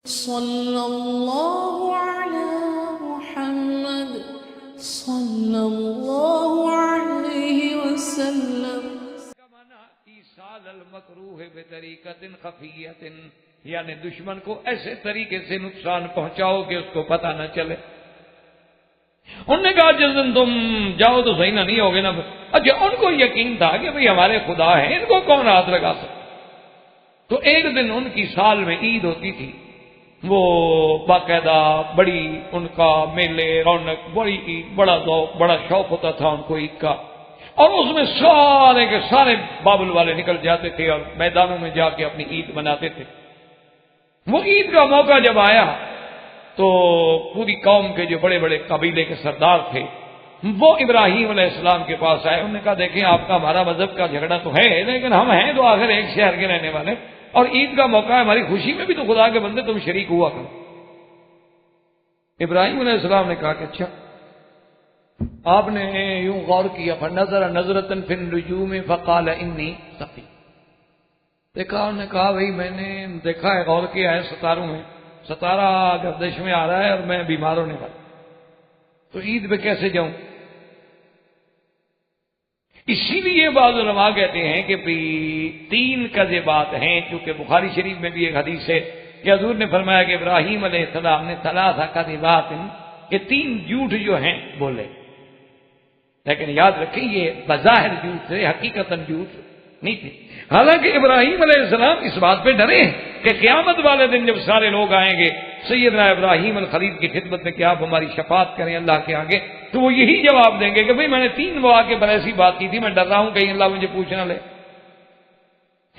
صلی اللہ علی محمد صلی اللہ علیہ وسلم۔ ایصال المکروہ بطریقۃ خفیۃ، یعنی دشمن کو ایسے طریقے سے نقصان پہنچاؤ کہ اس کو پتہ نہ چلے۔ انہوں نے کہا جس دن تم جاؤ تو صحیح نہ نہیں ہوگے نا۔ اچھا، ان کو یقین تھا کہ بھئی ہمارے خدا ہیں، ان کو کون ہاتھ لگا سکتا۔ تو ایک دن ان کی سال میں عید ہوتی تھی، وہ باقاعدہ بڑی ان کا میلے رونق، بڑی عید، بڑا ذوق، بڑا شوق ہوتا تھا ان کو عید کا، اور اس میں سارے کے سارے بابل والے نکل جاتے تھے اور میدانوں میں جا کے اپنی عید مناتے تھے۔ وہ عید کا موقع جب آیا تو پوری قوم کے جو بڑے بڑے قبیلے کے سردار تھے وہ ابراہیم علیہ السلام کے پاس آئے۔ انہوں نے کہا دیکھیں آپ کا ہمارا مذہب کا جھگڑا تو ہے، لیکن ہم ہیں تو آخر ایک شہر کے رہنے والے، اور عید کا موقع ہے، ہماری خوشی میں بھی تو خدا کے بندے تم شریک ہوا کرو۔ ابراہیم علیہ السلام نے کہا کہ اچھا، آپ نے یوں غور کیا، فنظر نظرۃ فی النجوم فقال انی سقیم۔ دیکھا، انہوں نے کہا بھئی میں نے دیکھا ہے، غور کیا ہے ستاروں میں، ستارہ گردش میں آ رہا ہے اور میں بیمار ہونے والا، تو عید پہ کیسے جاؤں؟ اسی لیے بعض علماء کہتے ہیں کہ تین کذبات ہیں، چونکہ بخاری شریف میں بھی ایک حدیث ہے کہ حضور نے فرمایا کہ ابراہیم علیہ السلام نے ثلاث کذبات، کہ تین جھوٹ جو ہیں بولے، لیکن یاد رکھیں یہ بظاہر جھوٹ تھے، حقیقتاً جھوٹ نہیں تھے۔ حالانکہ ابراہیم علیہ السلام اس بات پہ ڈرے ہیں کہ قیامت والے دن جب سارے لوگ آئیں گے سیدنا ابراہیم الخلیل کی خدمت میں کہ آپ ہماری شفاعت کریں اللہ کے آگے، تو وہ یہی جواب دیں گے کہ بھئی میں نے 3 مواقع پر ایسی بات کی تھی، میں ڈر رہا ہوں کہیں اللہ مجھے پوچھ نہ لے۔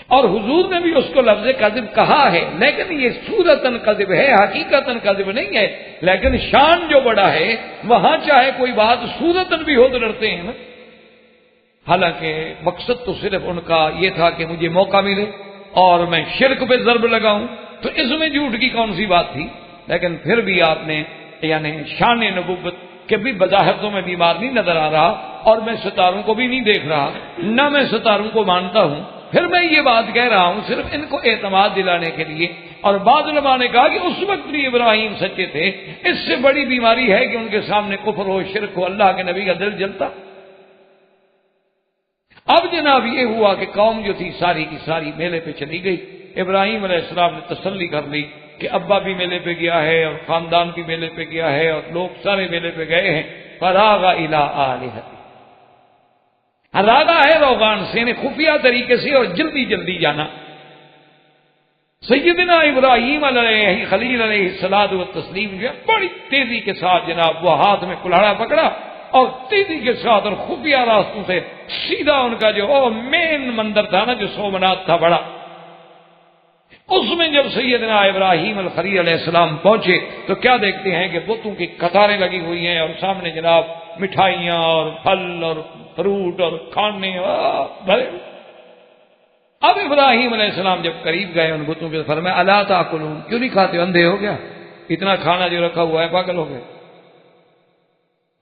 اور حضور نے بھی اس کو لفظ کذب کہا ہے، لیکن یہ صورتاً کذب ہے، حقیقتاً کذب نہیں ہے، لیکن شان جو بڑا ہے وہاں چاہے کوئی بات صورتاً بھی ہو تو ڈرتے ہیں نا۔ حالانکہ مقصد تو صرف ان کا یہ تھا کہ مجھے موقع ملے اور میں شرک پہ ضرب لگاؤں، تو اس میں جھوٹ کی کون سی بات تھی؟ لیکن پھر بھی آپ نے یعنی شان نبوت کہ بھی بظاہر تو میں بیمار نہیں نظر آ رہا اور میں ستاروں کو بھی نہیں دیکھ رہا، نہ میں ستاروں کو مانتا ہوں، پھر میں یہ بات کہہ رہا ہوں صرف ان کو اعتماد دلانے کے لیے۔ اور بعض علماء نے کہا کہ اس وقت بھی ابراہیم سچے تھے، اس سے بڑی بیماری ہے کہ ان کے سامنے کفر ہو، شرک ہو، اللہ کے نبی کا دل جلتا۔ اب جناب یہ ہوا کہ قوم جو تھی ساری کی ساری میلے پہ چلی گئی۔ ابراہیم علیہ السلام نے تسلی کر لی کہ ابا بھی میلے پہ گیا ہے اور خاندان بھی میلے پہ گیا ہے اور لوگ سارے میلے پہ گئے ہیں۔ فراغ الی آلہتہ، راغا ہے روغان سے، نے خفیہ طریقے سے اور جلدی جلدی جانا۔ سیدنا ابراہیم علیہ خلیل علیہ الصلوۃ والتسلیم جو بڑی تیزی کے ساتھ جناب وہ ہاتھ میں کلہاڑا پکڑا اور تیزی کے ساتھ اور خفیہ راستوں سے سیدھا ان کا جو مین مندر تھا نا، جو سومنات تھا بڑا، اس میں جب سیدنا ابراہیم الخلیل علیہ السلام پہنچے تو کیا دیکھتے ہیں کہ بتوں کی قطاریں لگی ہوئی ہیں اور سامنے جناب مٹھائیاں اور پھل اور فروٹ اور کھانے بھرے۔ اب ابراہیم علیہ السلام جب قریب گئے ان بتوں کے، فرمایا الا تاکلون، کیوں نہیں کھاتے، اندھے ہو گیا؟ اتنا کھانا جو رکھا ہوا ہے پاگل ہو گئے؟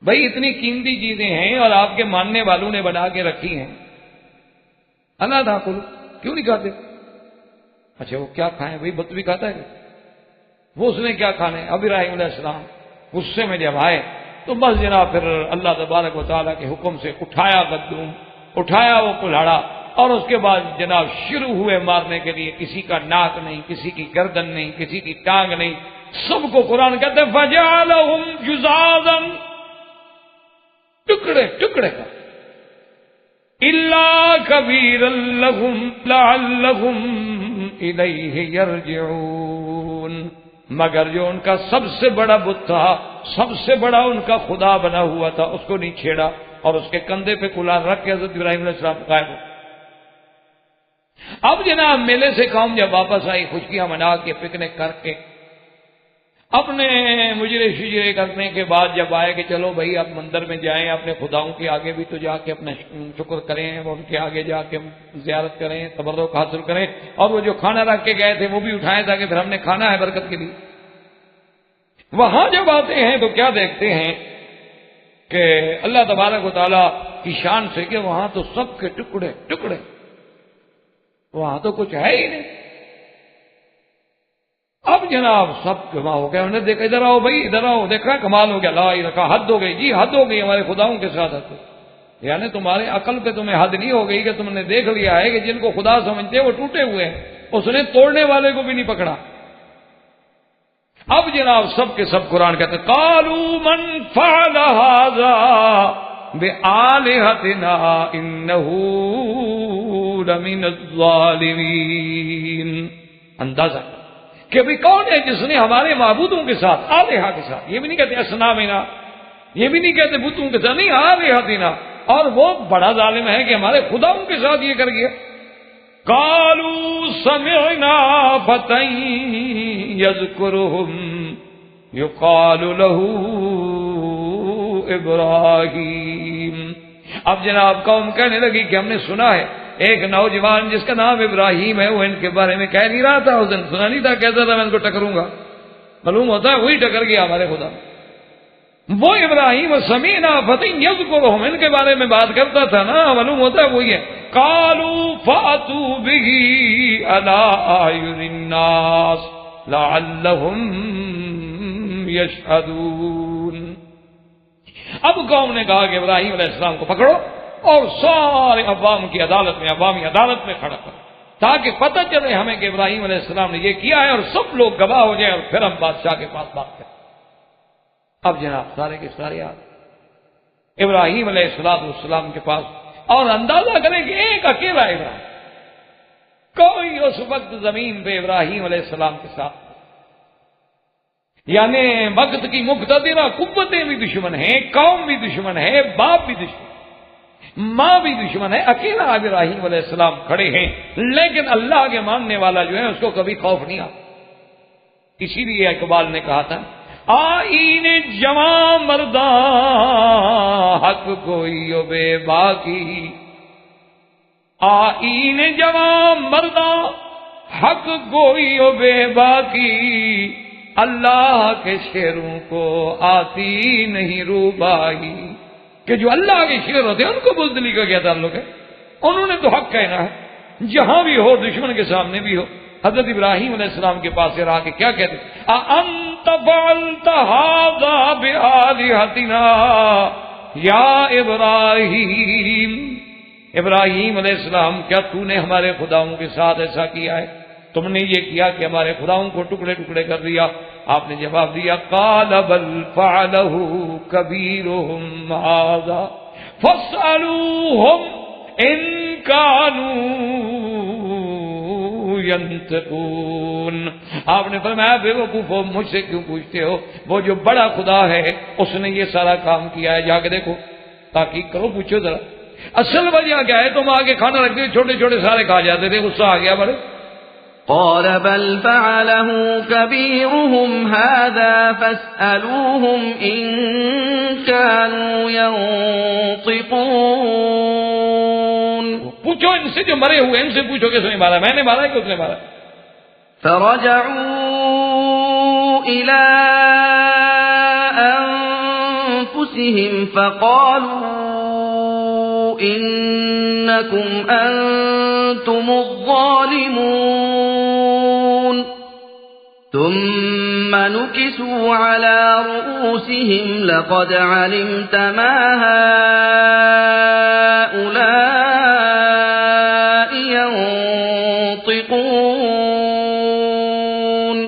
بھائی اتنی قیمتی چیزیں ہیں اور آپ کے ماننے والوں نے بنا کے رکھی ہیں، الا تاکلون، کیوں نہیں کھاتے؟ اچھا وہ کیا کھائیں بھائی، بت بھی کھاتا ہے؟ وہ اس نے کیا کھانے؟ اب ابراہیم علیہ السلام غصے میں جب آئے تو بس جناب پھر اللہ تبارک و تعالیٰ کے حکم سے اٹھایا گدوم، اٹھایا وہ کلہاڑا، اور اس کے بعد جناب شروع ہوئے مارنے کے لیے۔ کسی کا ناک نہیں، کسی کی گردن نہیں، کسی کی ٹانگ نہیں، سب کو قرآن کہتے ہیں فجعلہم جذاذا، ٹکڑے ٹکڑے کا، الا کبیرا لہم لعلہم الیہ یرجعون، مگر جو ان کا سب سے بڑا بت تھا، سب سے بڑا ان کا خدا بنا ہوا تھا، اس کو نہیں چھیڑا اور اس کے کندھے پہ کلہاڑ رکھ کے حضرت ابراہیم علیہ السلام غائب ہو۔ اب جناب میلے سے قوم جب واپس آئی خوشیاں منا کے، پکنک کر کے، اپنے مجرے شجرے کرنے کے بعد جب آئے کہ چلو بھائی اب مندر میں جائیں، اپنے خداؤں کے آگے بھی تو جا کے اپنا شکر کریں، ان کے آگے جا کے زیارت کریں، تبرک حاصل کریں، اور وہ جو کھانا رکھ کے گئے تھے وہ بھی اٹھائیں تاکہ پھر ہم نے کھانا ہے برکت کے لیے۔ وہاں جب آتے ہیں تو کیا دیکھتے ہیں کہ اللہ تبارک و تعالیٰ کی شان سے کہ وہاں تو سب کے ٹکڑے ٹکڑے، وہاں تو کچھ ہے ہی نہیں۔ اب جناب سب جمع ہو گیا، انہوں نے دیکھا ادھر آؤ بھائی ادھر آؤ، دیکھا کمال ہو گیا، لا رکھا حد ہو گئی، جی حد ہو گئی ہمارے خداؤں کے ساتھ حد، یعنی تمہارے عقل پہ تمہیں حد نہیں ہو گئی کہ تم نے دیکھ لیا ہے کہ جن کو خدا سمجھتے وہ ٹوٹے ہوئے ہیں، اس نے توڑنے والے کو بھی نہیں پکڑا۔ اب جناب سب کے سب قرآن کہتے ہیں قالوا من فعل هذا بآلہتنا انہ لمن الظالمین، اندازہ کہ بھی کون ہے جس نے ہمارے معبودوں کے ساتھ، آلہہ کے ساتھ، یہ بھی نہیں کہتے اصنامنا، یہ بھی نہیں کہتے بتوں کے ساتھ، نہیں آلہتنا، اور وہ بڑا ظالم ہے کہ ہمارے خداؤں کے ساتھ یہ کر گیا۔ قالوا سمعنا فتى يذكرهم يقال له ابراہیم۔ اب جناب قوم کہنے لگی کہ ہم نے سنا ہے ایک نوجوان جس کا نام ابراہیم ہے، وہ ان کے بارے میں کہہ نہیں رہا تھا، اس دن سنا نہیں تھا، کہتا تھا میں ان کو ٹکروں گا، معلوم ہوتا ہے وہی ٹکر گیا ہمارے خدا، وہ ابراہیم سمینا فتى یذکرہم، ان کے بارے میں بات کرتا تھا نا، معلوم ہوتا ہے وہی ہے۔ قالوا فاتوا به على اعین الناس لعلهم یشهدون۔ اب قوم نے کہا کہ ابراہیم علیہ السلام کو پکڑو اور سارے عوام کی عدالت میں، عوامی عدالت میں کھڑا کرو، تاکہ پتہ چلے ہمیں کہ ابراہیم علیہ السلام نے یہ کیا ہے، اور سب لوگ گواہ ہو جائیں، اور پھر ہم بادشاہ کے پاس بات کریں۔ اب جناب سارے کے سارے آ ابراہیم علیہ السلام کے پاس، اور اندازہ کریں کہ ایک اکیلا ابراہیم، کوئی اس وقت زمین پہ ابراہیم علیہ السلام کے ساتھ، یعنی وقت کی مقتدرہ قوتیں بھی دشمن ہیں، قوم بھی دشمن ہے، باپ بھی دشمن، ماں بھی دشمن ہے، اکیلا ابراہیم علیہ السلام کھڑے ہیں، لیکن اللہ کے ماننے والا جو ہے اس کو کبھی خوف نہیں آتا۔ اسی لیے اقبال نے کہا تھا آئین جواں مرداں حق کوئی و بے باکی، آئین جواں مرداں حق کوئی و بے باکی، اللہ کے شیروں کو آتی نہیں روبائی، کہ جو اللہ کے شیر ہوتے ہیں ان کو بزدلی کا کیا تعلق ہے، انہوں نے تو حق کہنا ہے، جہاں بھی ہو، دشمن کے سامنے بھی ہو۔ حضرت ابراہیم علیہ السلام کے پاس رہا کہ کیا کہتے اَأَنْتَ فَعَلْتَ هَذَا بِآلِهَتِنَا یا ابراہیم، ابراہیم علیہ السلام کیا تو نے ہمارے خداؤں کے ساتھ ایسا کیا ہے، تم نے یہ کیا کہ ہمارے خداؤں کو ٹکڑے ٹکڑے کر دیا؟ آپ نے جواب دیا قَالَ بَلْ فَعَلَهُ كَبِيرُهُمْ هَذَا فَاسْأَلُوهُمْ إِنْ كَانُوا ينطقون۔ آپ نے فرمایا بے وقوفو مجھ سے کیوں پوچھتے ہو، وہ جو بڑا خدا ہے اس نے یہ سارا کام کیا ہے، جا کے دیکھو، تحقیق کرو، پوچھو ذرا اصل وجہ کیا ہے۔ تم آگے کھانا رکھتے چھوٹے چھوٹے سارے کھا جاتے تھے، غصہ آ گیا بڑے۔ قال بل فعله كبيرهم هذا فاسألوهم إن كانوا ينطقون۔ پوچھو ان سے جو مرے ہوئے، ان سے پوچھو کس نے مارا، میں نے مارا ہے کہ اس نے مارا؟ فرجعوا إلى أنفسهم فقالوا إنكم أنتم الظالمون، ثم نكسوا على رؤوسهم لقد علمت ما هؤلاء ينطقون۔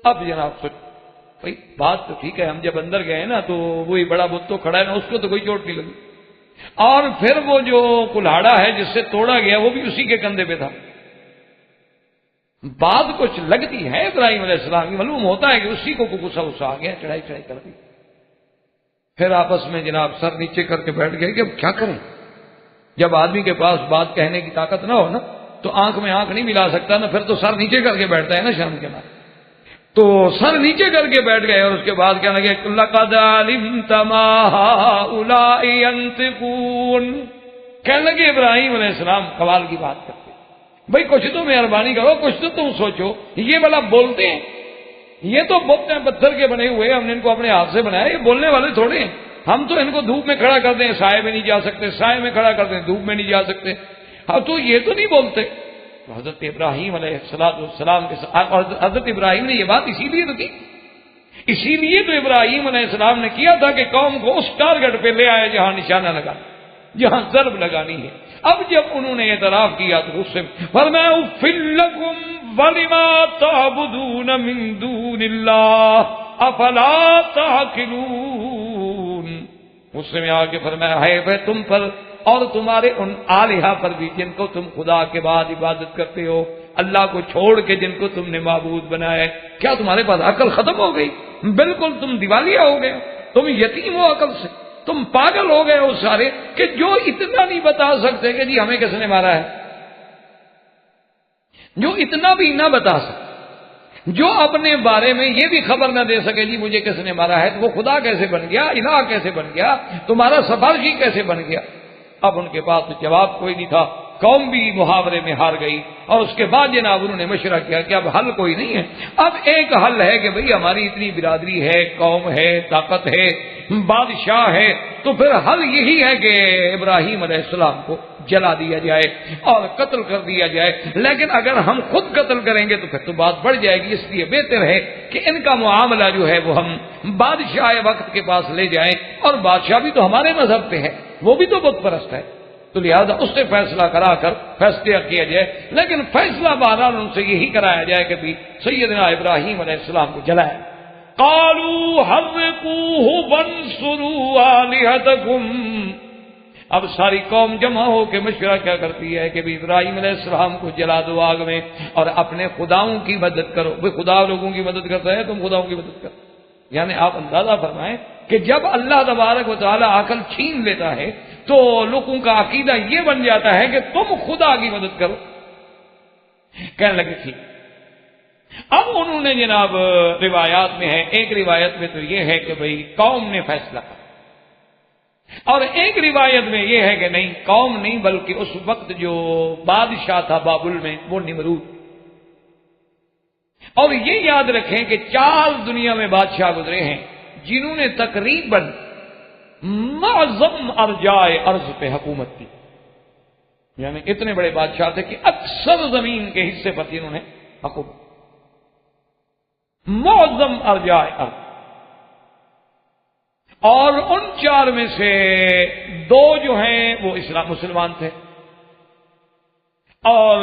اب جناب سن بھائی بات تو ٹھیک ہے، ہم جب اندر گئے نا تو وہی بڑا بت تو کھڑا ہے نا، اس کو تو کوئی چوٹ نہیں لگی، اور پھر وہ جو کلہاڑا ہے جس سے توڑا گیا وہ بھی اسی کے کندھے پہ تھا۔ بات کچھ لگتی ہے ابراہیم علیہ السلام کی، معلوم ہوتا ہے کہ اسی کو غصہ غصہ آ گیا، چڑھائی چڑھائی کر دی۔ پھر آپس میں جناب سر نیچے کر کے بیٹھ گئے کہ اب کیا کریں، جب آدمی کے پاس بات کہنے کی طاقت نہ ہو نا تو آنکھ میں آنکھ نہیں ملا سکتا نا، پھر تو سر نیچے کر کے بیٹھتا ہے نا شام کے بعد، تو سر نیچے کر کے بیٹھ گئے، اور اس کے بعد کہنے لگے لَقَدْ عَلِمْتَ مَا هَؤُلَاءِ يَنطِقُونَ، کہنے لگے ابراہیم علیہ السلام قوال کی بات کرتے، بھئی کچھ تو مہربانی کرو، کچھ تو تم سوچو، یہ بلا بولتے ہیں، یہ تو بت ہیں پتھر کے بنے ہوئے، ہم نے ان کو اپنے ہاتھ سے بنایا، یہ بولنے والے تھوڑے ہیں، ہم تو ان کو دھوپ میں کھڑا کر دیں سائے میں نہیں جا سکتے، سائے میں کھڑا کر دیں دھوپ میں نہیں جا سکتے، ہاں تو یہ تو نہیں بولتے، حضرت ابراہیم علیہ السلام کے ساتھ، اور حضرت ابراہیم نے یہ بات اسی لیے تو کی، اسی لیے تو ابراہیم علیہ السلام نے کیا تھا کہ قوم کو اس ٹارگٹ پہ لے آئے جہاں نشانہ لگا، جہاں ضرب لگانی ہے۔ اب جب انہوں نے اعتراف کیا تو اس سے فرمایا اُفٍّ لَكُمْ وَلِمَا تَعْبُدُونَ مِن دُونِ اللَّهِ أَفَلَا تَعْقِلُونَ، اس سے میں آگے فرمایا ہے وہ تم پر اور تمہارے ان آلہہ پر بھی جن کو تم خدا کے بعد عبادت کرتے ہو، اللہ کو چھوڑ کے جن کو تم نے معبود بنایا ہے، کیا تمہارے پاس عقل ختم ہو گئی؟ بالکل تم دیوالیہ ہو گئے، تم یتیم ہو عقل سے، تم پاگل ہو گئے ہو سارے کہ جو اتنا نہیں بتا سکتے کہ جی ہمیں کس نے مارا ہے، جو اتنا بھی نہ بتا سکتے، جو اپنے بارے میں یہ بھی خبر نہ دے سکے جی مجھے کس نے مارا ہے، تو وہ خدا کیسے بن گیا، الہ کیسے بن گیا، تمہارا سفارشی کیسے بن گیا؟ اب ان کے پاس تو جواب کوئی نہیں تھا، قوم بھی محاورے میں ہار گئی، اور اس کے بعد جناب انہوں نے مشورہ کیا کہ اب حل کوئی نہیں ہے، اب ایک حل ہے کہ بھئی ہماری اتنی برادری ہے، قوم ہے، طاقت ہے، بادشاہ ہے، تو پھر حل یہی ہے کہ ابراہیم علیہ السلام کو جلا دیا جائے اور قتل کر دیا جائے، لیکن اگر ہم خود قتل کریں گے تو پھر تو بات بڑھ جائے گی، اس لیے بہتر ہے کہ ان کا معاملہ جو ہے وہ ہم بادشاہ وقت کے پاس لے جائیں، اور بادشاہ بھی تو ہمارے مذہب پہ ہے، وہ بھی تو بت پرست ہے، تو لہذا اس سے فیصلہ کرا کر فیصلہ کیا جائے، لیکن فیصلہ بہرحال ان سے یہی کرایا جائے کہ بھی سیدنا ابراہیم علیہ السلام کو جلائے۔ قالوا حرقوه وانصروا آلهتكم، اب ساری قوم جمع ہو کے مشورہ کیا کرتی ہے کہ بھی ابراہیم علیہ السلام کو جلا دو آگ میں، اور اپنے خداؤں کی مدد کرو، وہ خدا لوگوں کی مدد کرتا ہے، تم خداؤں کی مدد کرو۔ یعنی آپ اندازہ فرمائیں کہ جب اللہ تبارک و تعالی عقل چھین لیتا ہے تو لوگوں کا عقیدہ یہ بن جاتا ہے کہ تم خدا کی مدد کرو۔ کہنے لگے ٹھیک۔ اب انہوں نے جناب روایات میں ہے، ایک روایت میں تو یہ ہے کہ بھئی قوم نے فیصلہ کیا، اور ایک روایت میں یہ ہے کہ نہیں، قوم نہیں بلکہ اس وقت جو بادشاہ تھا بابل میں وہ نمرود۔ اور یہ یاد رکھیں کہ 4 دنیا میں بادشاہ گزرے ہیں جنہوں نے تقریباً معظم ارجائے ارض پہ حکومت کی، یعنی اتنے بڑے بادشاہ تھے کہ اکثر زمین کے حصے پر انہوں نے حکومت، معظم ارجائے ارض۔ اور ان 4 میں سے 2 جو ہیں وہ مسلمان تھے، اور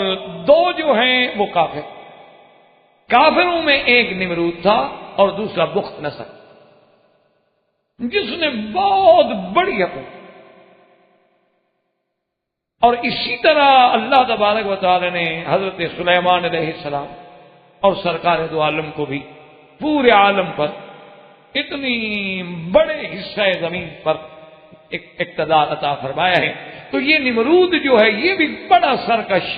2 جو ہیں وہ کافر۔ کافروں میں ایک نمرود تھا اور دوسرا بخت نصر، جس نے بہت بڑی حکومت۔ اور اسی طرح اللہ تبارک و تعالی نے حضرت سلیمان علیہ السلام اور سرکار دو عالم کو بھی پورے عالم پر اتنی بڑے حصہ زمین پر اقتدار عطا فرمایا ہے۔ تو یہ نمرود جو ہے یہ بھی بڑا سرکش،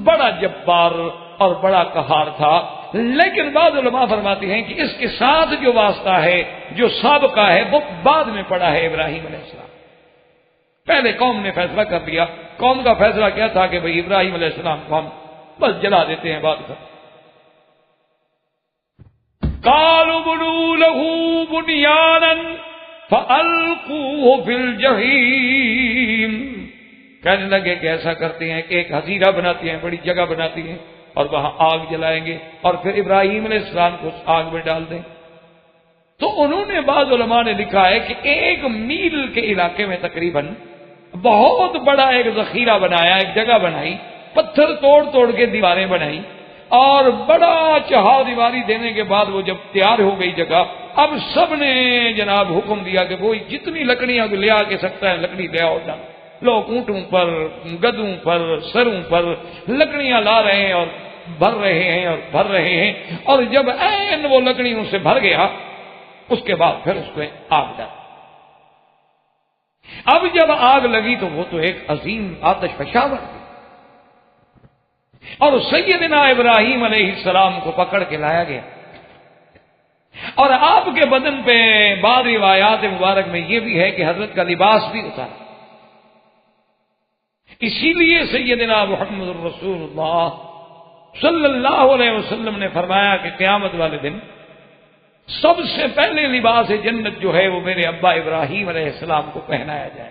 بڑا جبار اور بڑا قہار تھا، لیکن بعض علماء فرماتے ہیں کہ اس کے ساتھ جو واسطہ ہے، جو سابقہ ہے، وہ بعد میں پڑا ہے ابراہیم علیہ السلام۔ پہلے قوم نے فیصلہ کر دیا، قوم کا فیصلہ کیا تھا کہ بھئی ابراہیم علیہ السلام کو ہم بس جلا دیتے ہیں، بات کر۔ قالوا بنوا له بنيانا فألقوه في الجحيم، کہنے لگے کہ ایسا کرتے ہیں کہ ایک حظیرہ بناتے ہیں، بڑی جگہ بناتی ہیں، اور وہاں آگ جلائیں گے اور پھر ابراہیم علیہ السلام کو اس آگ میں ڈال دیں۔ تو انہوں نے بعض علماء نے لکھا ہے کہ 1 میل کے علاقے میں تقریباً بہت بڑا ایک ذخیرہ بنایا، ایک جگہ بنائی، پتھر توڑ توڑ کے دیواریں بنائی، اور بڑا چہاؤ دیواری دینے کے بعد وہ جب تیار ہو گئی جگہ، اب سب نے جناب حکم دیا کہ وہ جتنی لکڑیاں لے آ کے سکتا ہے لکڑی لے آؤ ڈال۔ لوگ اونٹوں پر، گدوں پر، سروں پر لکڑیاں لا رہے ہیں اور بھر رہے ہیں اور بھر رہے ہیں، اور جب عین وہ لکڑیوں سے بھر گیا اس کے بعد پھر اس کو آگ ڈال۔ اب جب آگ لگی تو وہ تو ایک عظیم آتش فشاں بن گئی، اور سیدنا ابراہیم علیہ السلام کو پکڑ کے لایا گیا، اور آپ کے بدن پہ بعض روایات مبارک میں یہ بھی ہے کہ حضرت کا لباس بھی اتارا۔ اسی لیے سیدنا محمد الرسول اللہ صلی اللہ علیہ وسلم نے فرمایا کہ قیامت والے دن سب سے پہلے لباس جنت جو ہے وہ میرے ابا ابراہیم علیہ السلام کو پہنایا جائے۔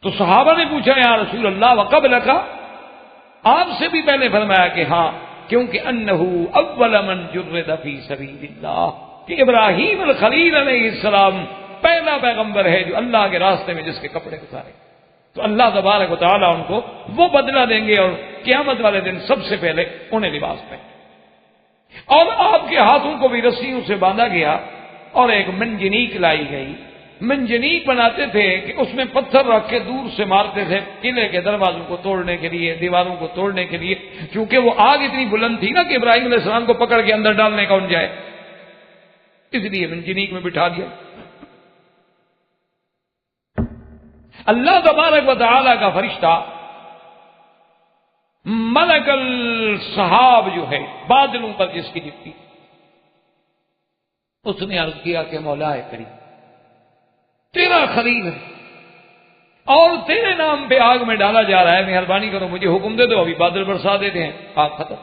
تو صحابہ نے پوچھا یا رسول اللہ وقبلک، آپ سے بھی پہلے فرمایا کہ ہاں، کیونکہ انہو اول من جرد فی سبیل اللہ، کہ ابراہیم الخلیل علیہ السلام پہلا پیغمبر ہے جو اللہ کے راستے میں جس کے کپڑے اتارے، تو اللہ تبارک و تعالیٰ ان کو وہ بدلہ دیں گے، اور قیامت والے دن سب سے پہلے انہیں لباس پہنے، اور آپ کے ہاتھوں کو بھی رسیوں سے باندھا گیا، اور ایک منجنیق لائی گئی۔ منجنیق بناتے تھے کہ اس میں پتھر رکھ کے دور سے مارتے تھے قلعے کے دروازوں کو توڑنے کے لیے، دیواروں کو توڑنے کے لیے، کیونکہ وہ آگ اتنی بلند تھی نا کہ ابراہیم علیہ السلام کو پکڑ کے اندر ڈالنے کا ان جائے، اس لیے منجنیق میں بٹھا دیا۔ اللہ تبارک و تعالی کا فرشتہ ملک السحاب جو ہے، بادلوں پر جس کی ڈپٹی، اس نے عرض کیا کہ مولا کریم، تیرا خلیل ہے اور تیرے نام پہ آگ میں ڈالا جا رہا ہے، مہربانی کرو مجھے حکم دے دو، ابھی بادل برسا دیتے ہیں، آگ ختم۔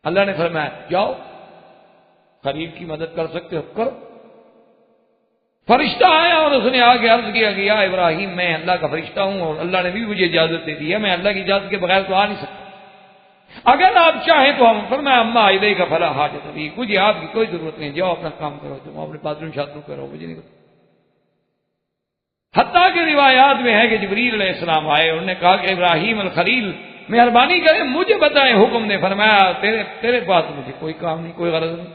اللہ نے فرمایا جاؤ، خلیل کی مدد کر سکتے ہو کرو۔ فرشتہ آیا اور اس نے آ کے عرض کیا کہ یا ابراہیم، میں اللہ کا فرشتہ ہوں اور اللہ نے بھی مجھے اجازت دے دی ہے، میں اللہ کی اجازت کے بغیر تو آ نہیں سکتا، اگر آپ چاہیں تو ہم۔ فرمایا اما الیک فلا حاجت لی، مجھے آپ کی کوئی ضرورت نہیں، جاؤ اپنا کام کرو، تم اپنے باتھ روم شاتھ روم کرو، مجھے نہیں پتا۔ حتیٰ کہ روایات میں ہے کہ جبریل علیہ السلام آئے، انہوں نے کہا کہ ابراہیم الخلیل مہربانی کریں مجھے بتائیں حکم نے۔ فرمایا تیرے پاس مجھے کوئی کام نہیں، کوئی غرض نہیں۔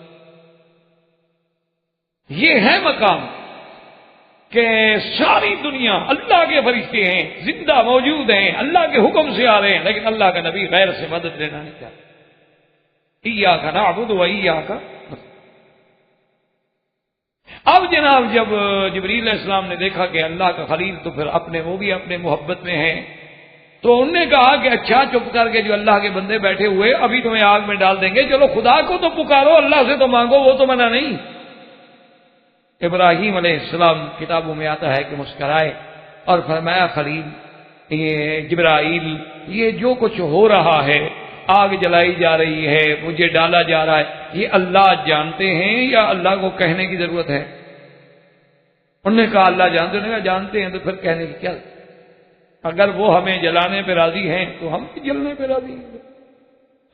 یہ ہے مقام کہ ساری دنیا اللہ کے فرشتے ہیں، زندہ موجود ہیں، اللہ کے حکم سے آ رہے ہیں، لیکن اللہ کا نبی غیر سے مدد لینا نہیں چاہتا۔ ایاک نعبد و ایاک نستعین۔ اب جناب جب جبریل علیہ السلام نے دیکھا کہ اللہ کا خلیل تو پھر وہ بھی اپنے محبت میں ہیں، تو انہوں نے کہا کہ اچھا چپ کر کے جو اللہ کے بندے بیٹھے ہوئے ابھی تمہیں آگ میں ڈال دیں گے، چلو خدا کو تو پکارو، اللہ سے تو مانگو، وہ تو منع نہیں۔ ابراہیم علیہ السلام کتابوں میں آتا ہے کہ مسکرائے اور فرمایا خلیل، یہ جبرائیل، یہ جو کچھ ہو رہا ہے، آگ جلائی جا رہی ہے، مجھے ڈالا جا رہا ہے، یہ اللہ جانتے ہیں یا اللہ کو کہنے کی ضرورت ہے؟ انہوں نے کہا اللہ جانتے ہیں۔ جانتے ہیں تو پھر کہنے کی کیا؟ اگر وہ ہمیں جلانے پہ راضی ہیں تو ہم بھی جلنے پہ راضی ہیں،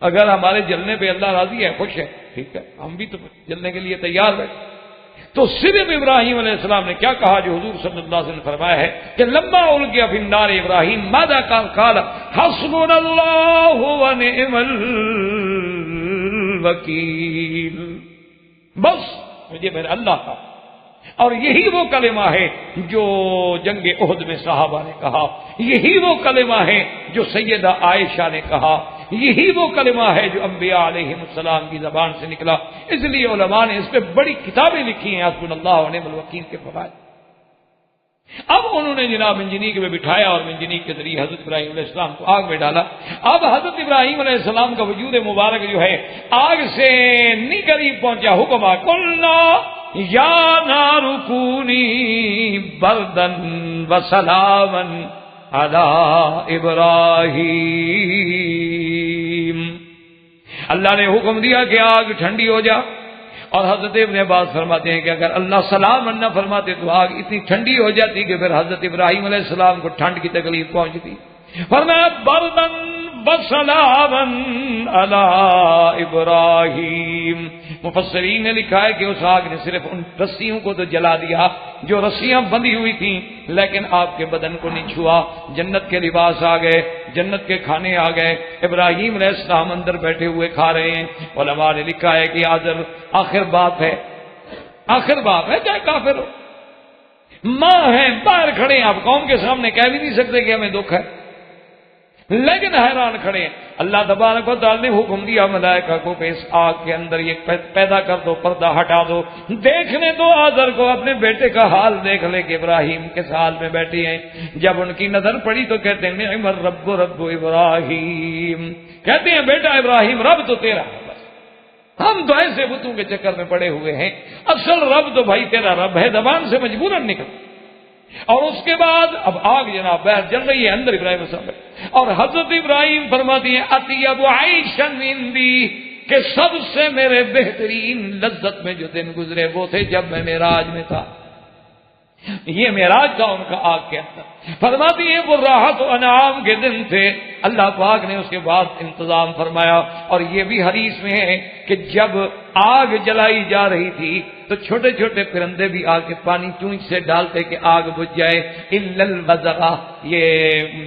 اگر ہمارے جلنے پہ اللہ راضی ہے، خوش ہے، ٹھیک ہے، ہم بھی تو جلنے کے لیے تیار بیٹھے۔ تو صرف ابراہیم علیہ السلام نے کیا کہا جو حضور صلی اللہ علیہ وسلم نے فرمایا ہے کہ لما القیا فی النار ابراہیم ماذا قال حسبنا اللہ ونعم الوکیل، بس مجھے میرا اللہ کا، اور یہی وہ کلمہ ہے جو جنگ احد میں صحابہ نے کہا، یہی وہ کلمہ ہے جو سیدہ عائشہ نے کہا، یہی وہ کلمہ ہے جو انبیاء علیہ السلام کی زبان سے نکلا۔ اس لیے علماء نے اس پہ بڑی کتابیں لکھی ہیں، حسبنا اللہ ونعم الوکیل کے فوائد۔ اب انہوں نے جناب منجنیق میں بٹھایا اور منجنیق کے ذریعے حضرت ابراہیم علیہ السلام کو آگ میں ڈالا۔ اب حضرت ابراہیم علیہ السلام کا وجود مبارک جو ہے آگ سے نہیں قریب پہنچا، حکم آ قلنا یا نار کونی بردن وسلاما علی ابراہیم، اللہ نے حکم دیا کہ آگ ٹھنڈی ہو جا، اور حضرت ابن عباس فرماتے ہیں کہ اگر اللہ سلام نہ فرماتے تو آگ اتنی ٹھنڈی ہو جاتی کہ پھر حضرت ابراہیم علیہ السلام کو ٹھنڈ کی تکلیف پہنچتی۔ فرمایا بردن وسلاما علی ابراہیم۔ مفسرین نے لکھا ہے کہ اس آگ نے صرف ان رسیوں کو تو جلا دیا جو رسیاں بندھی ہوئی تھیں، لیکن آپ کے بدن کو نہیں چھوا۔ جنت کے لباس آ گئے، جنت کے کھانے آ گئے، ابراہیم علیہ السلام اندر بیٹھے ہوئے کھا رہے ہیں۔ علماء نے لکھا ہے کہ آخر بات ہے، آخر بات ہے، چاہے کافر ہو، ماں ہیں باہر کھڑے ہیں، آپ قوم کے سامنے کہہ بھی نہیں سکتے کہ ہمیں دکھ ہے، لیکن حیران کھڑے ہیں۔ اللہ تبارک و تعالی نے حکم دیا ملائکہ کو کہ اس آگ کے اندر یہ پیدا کر دو، پردہ ہٹا دو، دیکھنے دو آزر کو، اپنے بیٹے کا حال دیکھ لے کہ ابراہیم کس حال میں بیٹھے ہیں۔ جب ان کی نظر پڑی تو کہتے ہیں نعم الرب رب ابراہیم، کہتے ہیں بیٹا ابراہیم رب تو تیرا ہے، بس ہم تو ایسے بتوں کے چکر میں پڑے ہوئے ہیں، اصل رب تو بھائی تیرا رب ہے، زبان سے مجبوراً نکل۔ اور اس کے بعد اب آگ جناب باہر جل رہی ہے، اندر ابراہیم السلام، اور حضرت ابراہیم فرماتی ہیں اطیب عیشا عندی، کہ سب سے میرے بہترین لذت میں جو دن گزرے وہ تھے جب میں معراج میں تھا۔ یہ معراج تھا ان کا آگ کے اندر. فرماتی ہے وہ راحت و انعام کے دن تھے. اللہ پاک نے اس کے بعد انتظام فرمایا. اور یہ بھی حدیث میں ہے کہ جب آگ جلائی جا رہی تھی تو چھوٹے چھوٹے پرندے بھی آ کے پانی چونچ سے ڈالتے کہ آگ بجھ جائے. الا البزغہ، یہ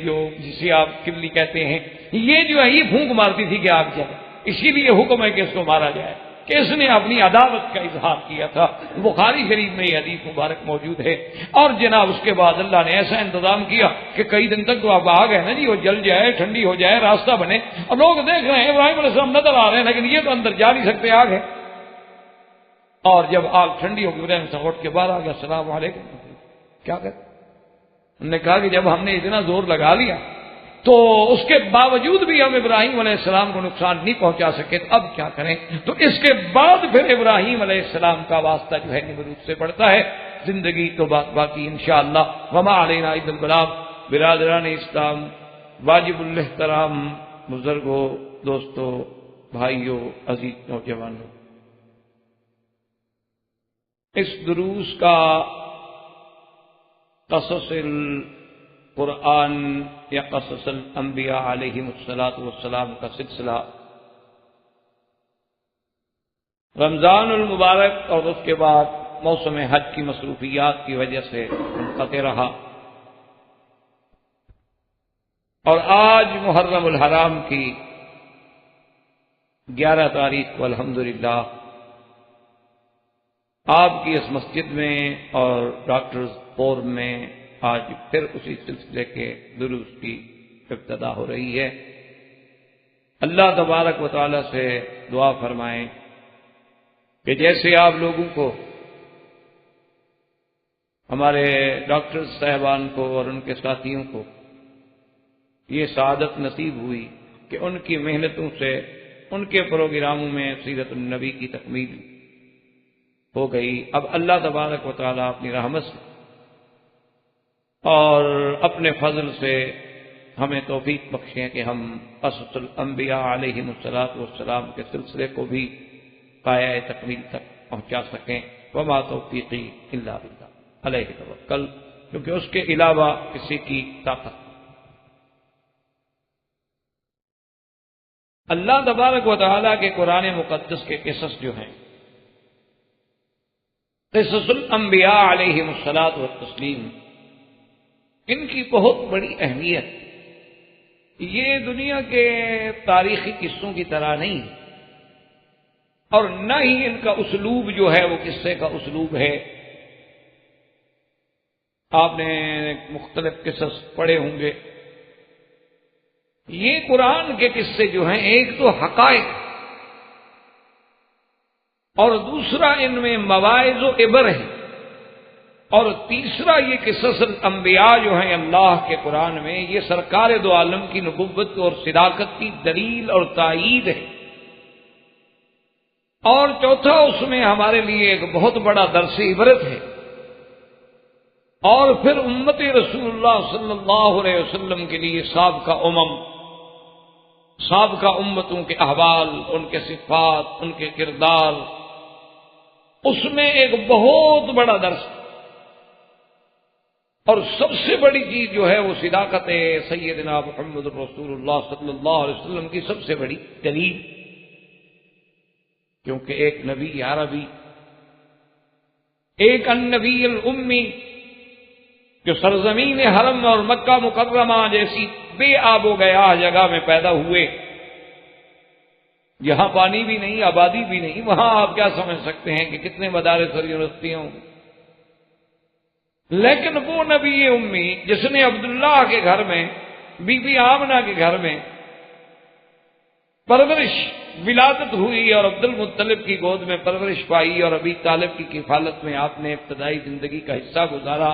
جو جسے آپ کلی کہتے ہیں، یہ جو ہے یہ پھونک مارتی تھی کہ آگ جلے. اسی لیے حکم ہے کہ اس کو مارا جائے کہ اس نے اپنی عداوت کا اظہار کیا تھا. بخاری شریف میں یہ حدیث مبارک موجود ہے. اور جناب اس کے بعد اللہ نے ایسا انتظام کیا کہ کئی دن تک تو اب آگ ہے نا جی، وہ جل جائے، ٹھنڈی ہو جائے، راستہ بنے. اور لوگ دیکھ رہے ہیں ابراہیم علیہ السلام نظر آ رہے ہیں لیکن یہ تو اندر جا نہیں سکتے، آگ ہے. اور جب آگ ٹھنڈی ہو گئی ابراہیم سے اٹھ کے باہر آ گیا، السلام علیکم. کیا کہتے؟ انہوں نے کہا کہ جب ہم نے اتنا زور لگا لیا تو اس کے باوجود بھی ہم ابراہیم علیہ السلام کو نقصان نہیں پہنچا سکے، تو اب کیا کریں؟ تو اس کے بعد پھر ابراہیم علیہ السلام کا واسطہ جو ہے نمرود سے پڑتا ہے. زندگی تو باقی انشاءاللہ. وما علینا الا البلاغ. برادران اسلام، واجب الاحترام بزرگوں، دوستوں، بھائیوں، عزیز نوجوانوں، اس دروس کا قصص القرآن یا قصص الانبیاء علیہم الصلاۃ والسلام کا سلسلہ رمضان المبارک اور اس کے بعد موسم حج کی مصروفیات کی وجہ سے منقطع رہا. اور آج محرم الحرام کی 11 تاریخ کو الحمدللہ آپ کی اس مسجد میں اور ڈاکٹرز فورم میں آج پھر اسی سلسلے کے دروس کی ابتدا ہو رہی ہے. اللہ تبارک و تعالی سے دعا فرمائیں کہ جیسے آپ لوگوں کو، ہمارے ڈاکٹر صاحبان کو اور ان کے ساتھیوں کو یہ سعادت نصیب ہوئی کہ ان کی محنتوں سے ان کے پروگراموں میں سیرت النبی کی تکمیل ہو گئی. اب اللہ تبارک و تعالیٰ اپنی رحمت سے اور اپنے فضل سے ہمیں توفیق بخشیں کہ ہم قصص الانبیاء علیہم الصلاۃ والسلام کے سلسلے کو بھی پایۂ تکمیل تک پہنچا سکیں. وما توفیقی الا باللہ علیہ توکل، کیونکہ اس کے علاوہ کسی کی طاقت. اللہ تبارک و تعالیٰ کے قرآن مقدس کے قصص جو ہیں، قصص الانبیاء علیہم الصلاۃ والتسلیم، ان کی بہت بڑی اہمیت. یہ دنیا کے تاریخی قصوں کی طرح نہیں، اور نہ ہی ان کا اسلوب جو ہے وہ قصے کا اسلوب ہے. آپ نے مختلف قصص پڑھے ہوں گے. یہ قرآن کے قصے جو ہیں، ایک تو حقائق اور دوسرا ان میں مواعظ و عبر ہے، اور تیسرا یہ قصص الانبیاء جو ہیں اللہ کے قرآن میں، یہ سرکار دو عالم کی نبوت اور صداقت کی دلیل اور تائید ہے. اور چوتھا اس میں ہمارے لیے ایک بہت بڑا درس عبرت ہے. اور پھر امت رسول اللہ صلی اللہ علیہ وسلم کے لیے سابقہ امتوں کے احوال، ان کے صفات، ان کے کردار، اس میں ایک بہت بڑا درس. اور سب سے بڑی چیز جو ہے وہ صداقت سیدنا محمد رسول اللہ صلی اللہ علیہ وسلم کی سب سے بڑی دلیل. کیونکہ ایک نبی عربی، ایک النبی الامی جو سرزمین حرم اور مکہ مکرمہ جیسی بے آب و گیا جگہ میں پیدا ہوئے، جہاں پانی بھی نہیں، آبادی بھی نہیں، وہاں آپ کیا سمجھ سکتے ہیں کہ کتنے مدارس اور یونیورسٹیاں ہوں گی. لیکن وہ نبی امی جس نے عبداللہ کے گھر میں، بی بی آمنہ کے گھر میں پرورش، ولادت ہوئی اور عبد المطلب کی گود میں پرورش پائی، اور ابی طالب کی کفالت میں آپ نے ابتدائی زندگی کا حصہ گزارا،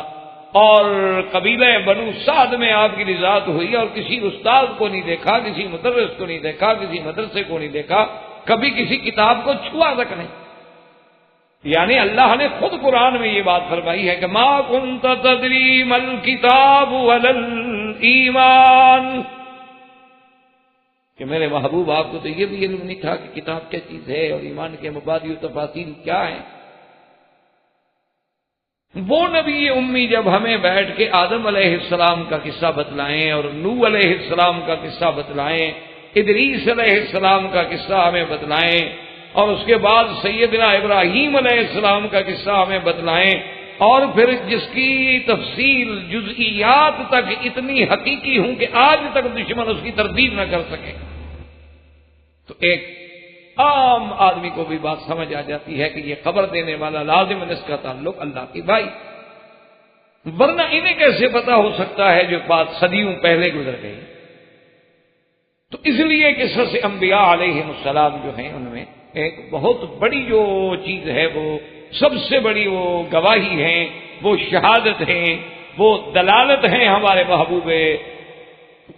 اور قبیلہ بنو سعد میں آپ کی نژاد ہوئی، اور کسی استاد کو نہیں دیکھا، کسی مدرس کو نہیں دیکھا، کسی مدرسے کو نہیں دیکھا، کبھی کسی کتاب کو چھوا تک نہیں. یعنی اللہ نے خود قرآن میں یہ بات فرمائی ہے کہ ما کنت تدری ما الکتاب ولا الایمان، کہ میرے محبوب آپ کو تو یہ بھی علم نہیں تھا کہ کتاب کیا چیز ہے اور ایمان کے مبادی و تفاصیل کیا ہیں. وہ نبی امی جب ہمیں بیٹھ کے آدم علیہ السلام کا قصہ بتلائیں اور نوح علیہ السلام کا قصہ بتلائیں، ادریس علیہ السلام کا قصہ ہمیں بتلائیں، اور اس کے بعد سیدنا ابراہیم علیہ السلام کا قصہ ہمیں بتلائیں، اور پھر جس کی تفصیل جزئیات تک اتنی حقیقی ہوں کہ آج تک دشمن اس کی تردید نہ کر سکے، تو ایک عام آدمی کو بھی بات سمجھ آ جاتی ہے کہ یہ خبر دینے والا لازم اس کا تعلق اللہ کی بھائی، ورنہ انہیں کیسے پتا ہو سکتا ہے جو بات صدیوں پہلے گزر گئی۔ تو اس لیے قصص انبیاء علیہ السلام جو ہیں ان میں ایک بہت بڑی جو چیز ہے، وہ سب سے بڑی وہ گواہی ہیں، وہ شہادت ہیں، وہ دلالت ہیں ہمارے محبوب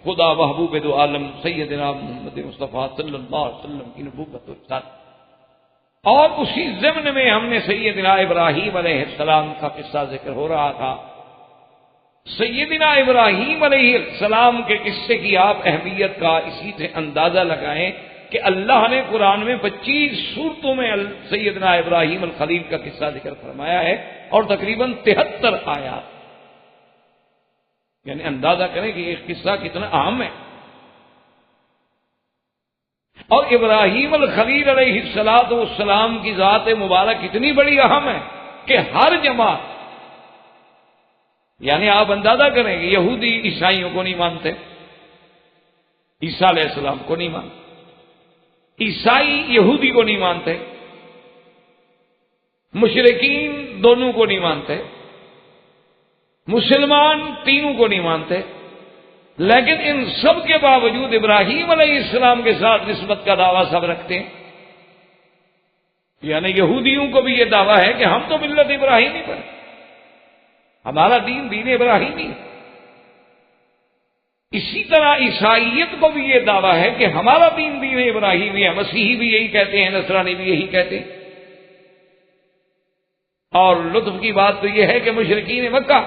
خدا، محبوب دو عالم سیدنا محمد مصطفیٰ صلی اللہ علیہ وسلم کی نبوت اور رسالت۔ اور اسی ضمن میں ہم نے سیدنا ابراہیم علیہ السلام کا قصہ ذکر ہو رہا تھا۔ سیدنا ابراہیم علیہ السلام کے قصے کی آپ اہمیت کا اسی سے اندازہ لگائیں کہ اللہ نے قرآن میں 25 سورتوں میں سیدنا ابراہیم الخلیل کا قصہ ذکر فرمایا ہے، اور تقریباً 73 آیات، یعنی اندازہ کریں کہ یہ قصہ کتنا اہم ہے۔ اور ابراہیم الخلیل علیہ السلام کی ذات مبارک اتنی بڑی اہم ہے کہ ہر جماعت، یعنی آپ اندازہ کریں کہ یہودی عیسائیوں کو نہیں مانتے، عیسیٰ علیہ السلام کو نہیں مانتے، عیسائی یہودی کو نہیں مانتے، مشرکین دونوں کو نہیں مانتے، مسلمان تینوں کو نہیں مانتے، لیکن ان سب کے باوجود ابراہیم علیہ السلام کے ساتھ نسبت کا دعویٰ سب رکھتے ہیں۔ یعنی یہودیوں کو بھی یہ دعویٰ ہے کہ ہم تو ملت ابراہیمی پر، ہمارا دین دین ابراہیمی ہے۔ اسی طرح عیسائیت کو بھی یہ دعویٰ ہے کہ ہمارا دین دین ابراہیمی ہے، مسیحی بھی یہی کہتے ہیں، نصرانی بھی یہی کہتے ہیں۔ اور لطف کی بات تو یہ ہے کہ مشرکین مکہ،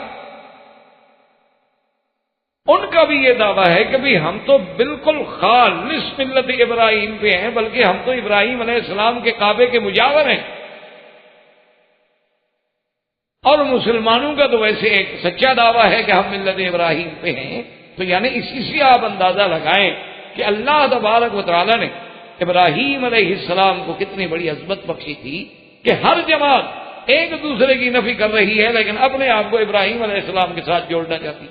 ان کا بھی یہ دعویٰ ہے کہ بھی ہم تو بالکل خالص ملت ابراہیم پہ ہیں، بلکہ ہم تو ابراہیم علیہ السلام کے کعبے کے مجاور ہیں۔ اور مسلمانوں کا تو ویسے ایک سچا دعویٰ ہے کہ ہم ملت ابراہیم پہ ہیں۔ تو یعنی اسی سے آپ اندازہ لگائیں کہ اللہ تبارک و تعالی نے ابراہیم علیہ السلام کو کتنی بڑی عظمت بخشی تھی کہ ہر جماعت ایک دوسرے کی نفی کر رہی ہے لیکن اپنے آپ کو ابراہیم علیہ السلام کے ساتھ جوڑنا چاہتی۔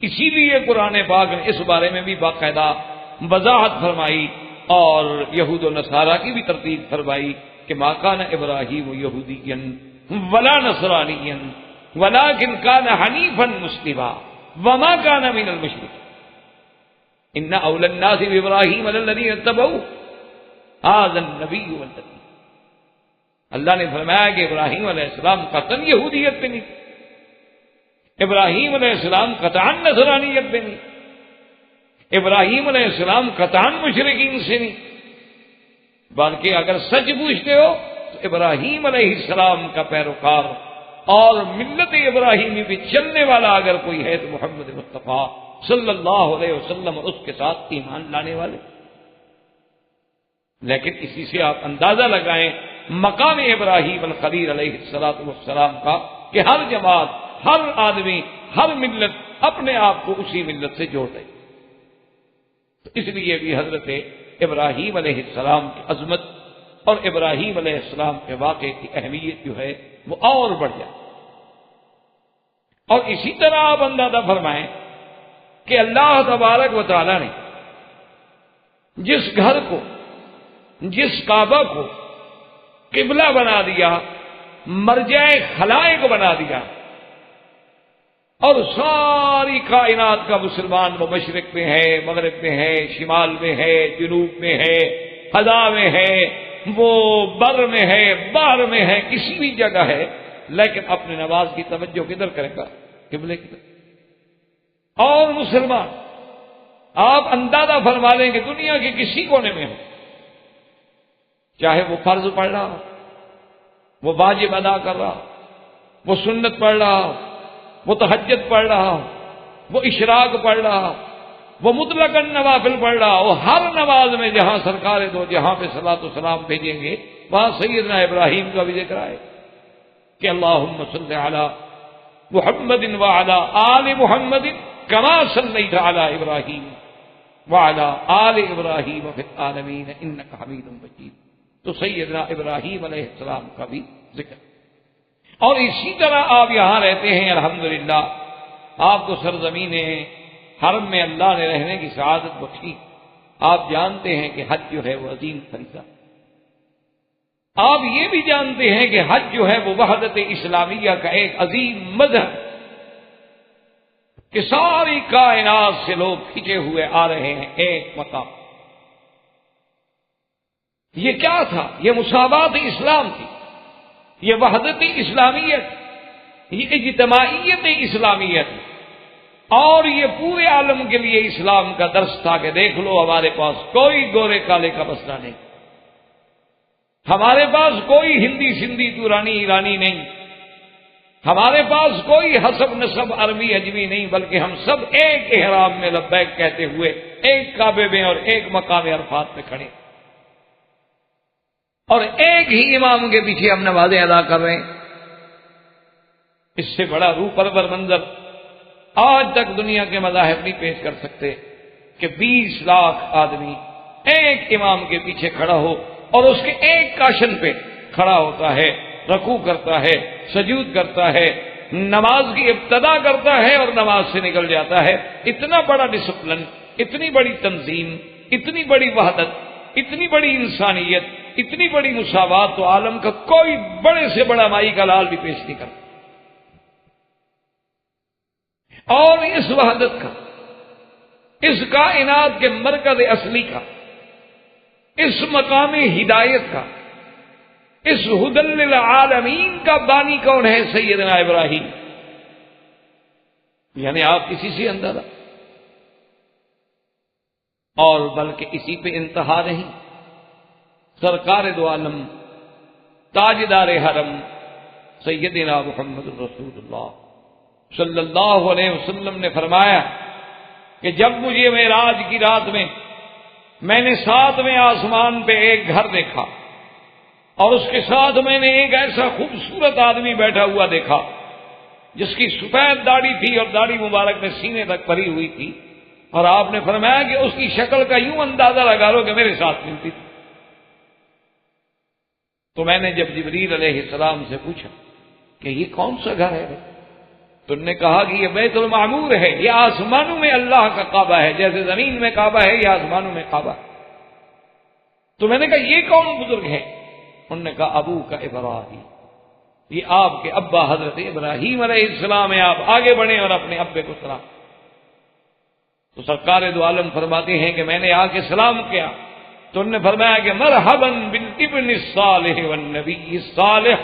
اسی لیے قرآن پاک نے اس بارے میں بھی باقاعدہ وضاحت فرمائی اور یہود و نصارہ کی بھی ترتیب فرمائی کہ ما کان ابراہیم یہودیا ولا نصرانیا ولکن کان حنیفا مسلما وما کان من المشرکین ان اول الناس بابراہیم الذین اتبعوہ ھذا النبی والذین۔ اللہ نے فرمایا کہ ابراہیم علیہ السلام قطعاً یہودیت پہ نہیں، ابراہیم علیہ السلام قطعاً نصرانیت پہ نہیں، ابراہیم علیہ السلام قطعاً مشرکین سے نہیں، بلکہ اگر سچ پوچھتے ہو تو ابراہیم علیہ السلام کا پیروکار اور ملت ابراہیمی پہ چلنے والا اگر کوئی ہے تو محمد مصطفیٰ صلی اللہ علیہ وسلم اور اس کے ساتھ ایمان لانے والے۔ لیکن اسی سے آپ اندازہ لگائیں مقام ابراہیم الخلیل علیہ السلام کا کہ ہر جماعت، ہر آدمی، ہر ملت اپنے آپ کو اسی ملت سے جوڑ رہی۔ تو اس لیے بھی حضرت ابراہیم علیہ السلام کی عظمت اور ابراہیم علیہ السلام کے واقعے کی اہمیت جو ہے وہ اور بڑھ جائے۔ اور اسی طرح آپ اندازہ فرمائیں کہ اللہ تبارک و تعالی نے جس گھر کو، جس کعبہ کو قبلہ بنا دیا، مرجع خلائق بنا دیا، اور ساری کائنات کا مسلمان وہ مشرق میں ہے، مغرب میں ہے، شمال میں ہے، جنوب میں ہے، فضا میں ہے، وہ بر میں ہے، بحر میں ہے، کسی بھی جگہ ہے، لیکن اپنے نماز کی توجہ کدھر کرے گا؟ قبلے کی طرف۔ اور مسلمان آپ اندازہ فرما لیں کہ دنیا کے کسی کونے میں ہو، چاہے وہ فرض پڑھ رہا ہو، وہ واجب ادا کر رہا ہو، وہ سنت پڑھ رہا ہو، وہ تہجد پڑھ رہا ہو، وہ اشراق پڑھ رہا ہو، وہ مطلقاً نوافل پڑھ رہا ہو، ہر نماز میں جہاں سرکار دو جہاں پہ صلاۃ و سلام بھیجیں گے وہاں سیدنا ابراہیم کا بھی ذکر آئے، کہ اللہم صلی علی محمد وعلی آل محمد کما صلیت علی ابراہیم وعلی آل ابراہیم فی العالمین انک حمید مجید. تو سیدنا ابراہیم علیہ السلام کا بھی ذکر. اور اسی طرح آپ یہاں رہتے ہیں الحمدللہ، آپ کو سرزمین حرم میں اللہ نے رہنے کی سعادت بخشی. آپ جانتے ہیں کہ حج جو ہے وہ عظیم فریضہ. آپ یہ بھی جانتے ہیں کہ حج جو ہے وہ وحدت اسلامیہ کا ایک عظیم مظہر، کہ ساری کائنات سے لوگ کھنچے ہوئے آ رہے ہیں ایک مقام. یہ کیا تھا؟ یہ مساوات اسلام تھی، یہ وحدت اسلامیت، یہ اجتماعیت اسلامیت، اور یہ پورے عالم کے لیے اسلام کا درس تھا کہ دیکھ لو ہمارے پاس کوئی گورے کالے کا مسئلہ نہیں، ہمارے پاس کوئی ہندی سندھی تورانی ایرانی نہیں، ہمارے پاس کوئی حسب نسب عربی اجمی نہیں، بلکہ ہم سب ایک احرام میں لبیک کہتے ہوئے ایک کعبے میں اور ایک مقام عرفات پہ کھڑے، اور ایک ہی امام کے پیچھے ہم نمازیں ادا کر رہے ہیں. اس سے بڑا روح پرور منظر آج تک دنیا کے مذاہب نہیں پیش کر سکتے کہ 20 لاکھ آدمی ایک امام کے پیچھے کھڑا ہو اور اس کے ایک کاشن پہ کھڑا ہوتا ہے، رکوع کرتا ہے، سجود کرتا ہے، نماز کی ابتدا کرتا ہے اور نماز سے نکل جاتا ہے. اتنا بڑا ڈسپلن، اتنی بڑی تنظیم، اتنی بڑی وحدت، اتنی بڑی انسانیت، اتنی بڑی مساوات تو عالم کا کوئی بڑے سے بڑا مائی کا لال بھی پیش نہیں کرتا. اور اس وحدت کا، اس کائنات کے مرکز اصلی کا، اس مقام ہدایت کا، اس ہدی للعالمین کا بانی کون ہے؟ سیدنا ابراہیم. یعنی آپ کسی سے اندازہ، اور بلکہ اسی پہ انتہا نہیں، سرکار دو عالم تاجدار حرم سیدنا محمد رسول اللہ صلی اللہ علیہ وسلم نے فرمایا کہ جب مجھے معراج کی رات میں نے 7ویں آسمان پہ ایک گھر دیکھا، اور اس کے ساتھ میں نے ایک ایسا خوبصورت آدمی بیٹھا ہوا دیکھا جس کی سفید داڑھی تھی اور داڑھی مبارک میں سینے تک بھری ہوئی تھی، اور آپ نے فرمایا کہ اس کی شکل کا یوں اندازہ لگا لو کہ میرے ساتھ ملتی تھی. تو میں نے جب جبریل علیہ السلام سے پوچھا کہ یہ کون سا گھر ہے، تو انہوں نے کہا کہ یہ بیت المعمور ہے، یہ آسمانوں میں اللہ کا کعبہ ہے، جیسے زمین میں کعبہ ہے یہ آسمانوں میں کعبہ ہے. تو میں نے کہا یہ کون بزرگ ہے؟ انہوں نے کہا ابو کا ابراہیم، یہ آپ کے ابا حضرت ابراہیم علیہ السلام ہے. آپ آگے بڑھیں اور اپنے ابے کو سلام. تو سرکار دو عالم فرماتے ہیں کہ میں نے آ کے سلام کیا تو انہوں نے فرمایا کہ مرحبا بالابن الصالح والنبی الصالح،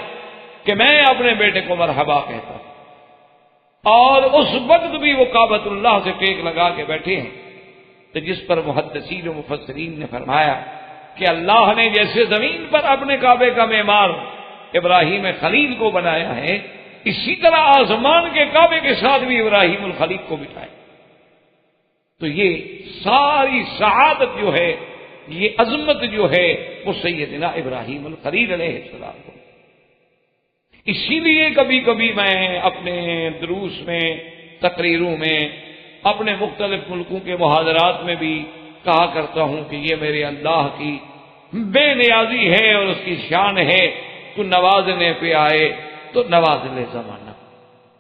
کہ میں اپنے بیٹے کو مرحبا کہتا ہوں. اور اس وقت بھی وہ کعبۃ اللہ سے ٹیک لگا کے بیٹھے ہیں. تو جس پر محدثین و مفسرین نے فرمایا کہ اللہ نے جیسے زمین پر اپنے کعبے کا معمار ابراہیم خلیل کو بنایا ہے، اسی طرح آسمان کے کعبے کے ساتھ بھی ابراہیم الخلیل کو بٹھایا. تو یہ ساری سعادت جو ہے، یہ عظمت جو ہے، وہ سیدنا ابراہیم الخلیل علیہ السلام کو. اسی لیے کبھی کبھی میں اپنے دروس میں، تقریروں میں، اپنے مختلف ملکوں کے محاضرات میں بھی کہا کرتا ہوں کہ یہ میرے اللہ کی بے نیازی ہے اور اس کی شان ہے. تو نوازنے پہ آئے تو نواز لے زمانہ،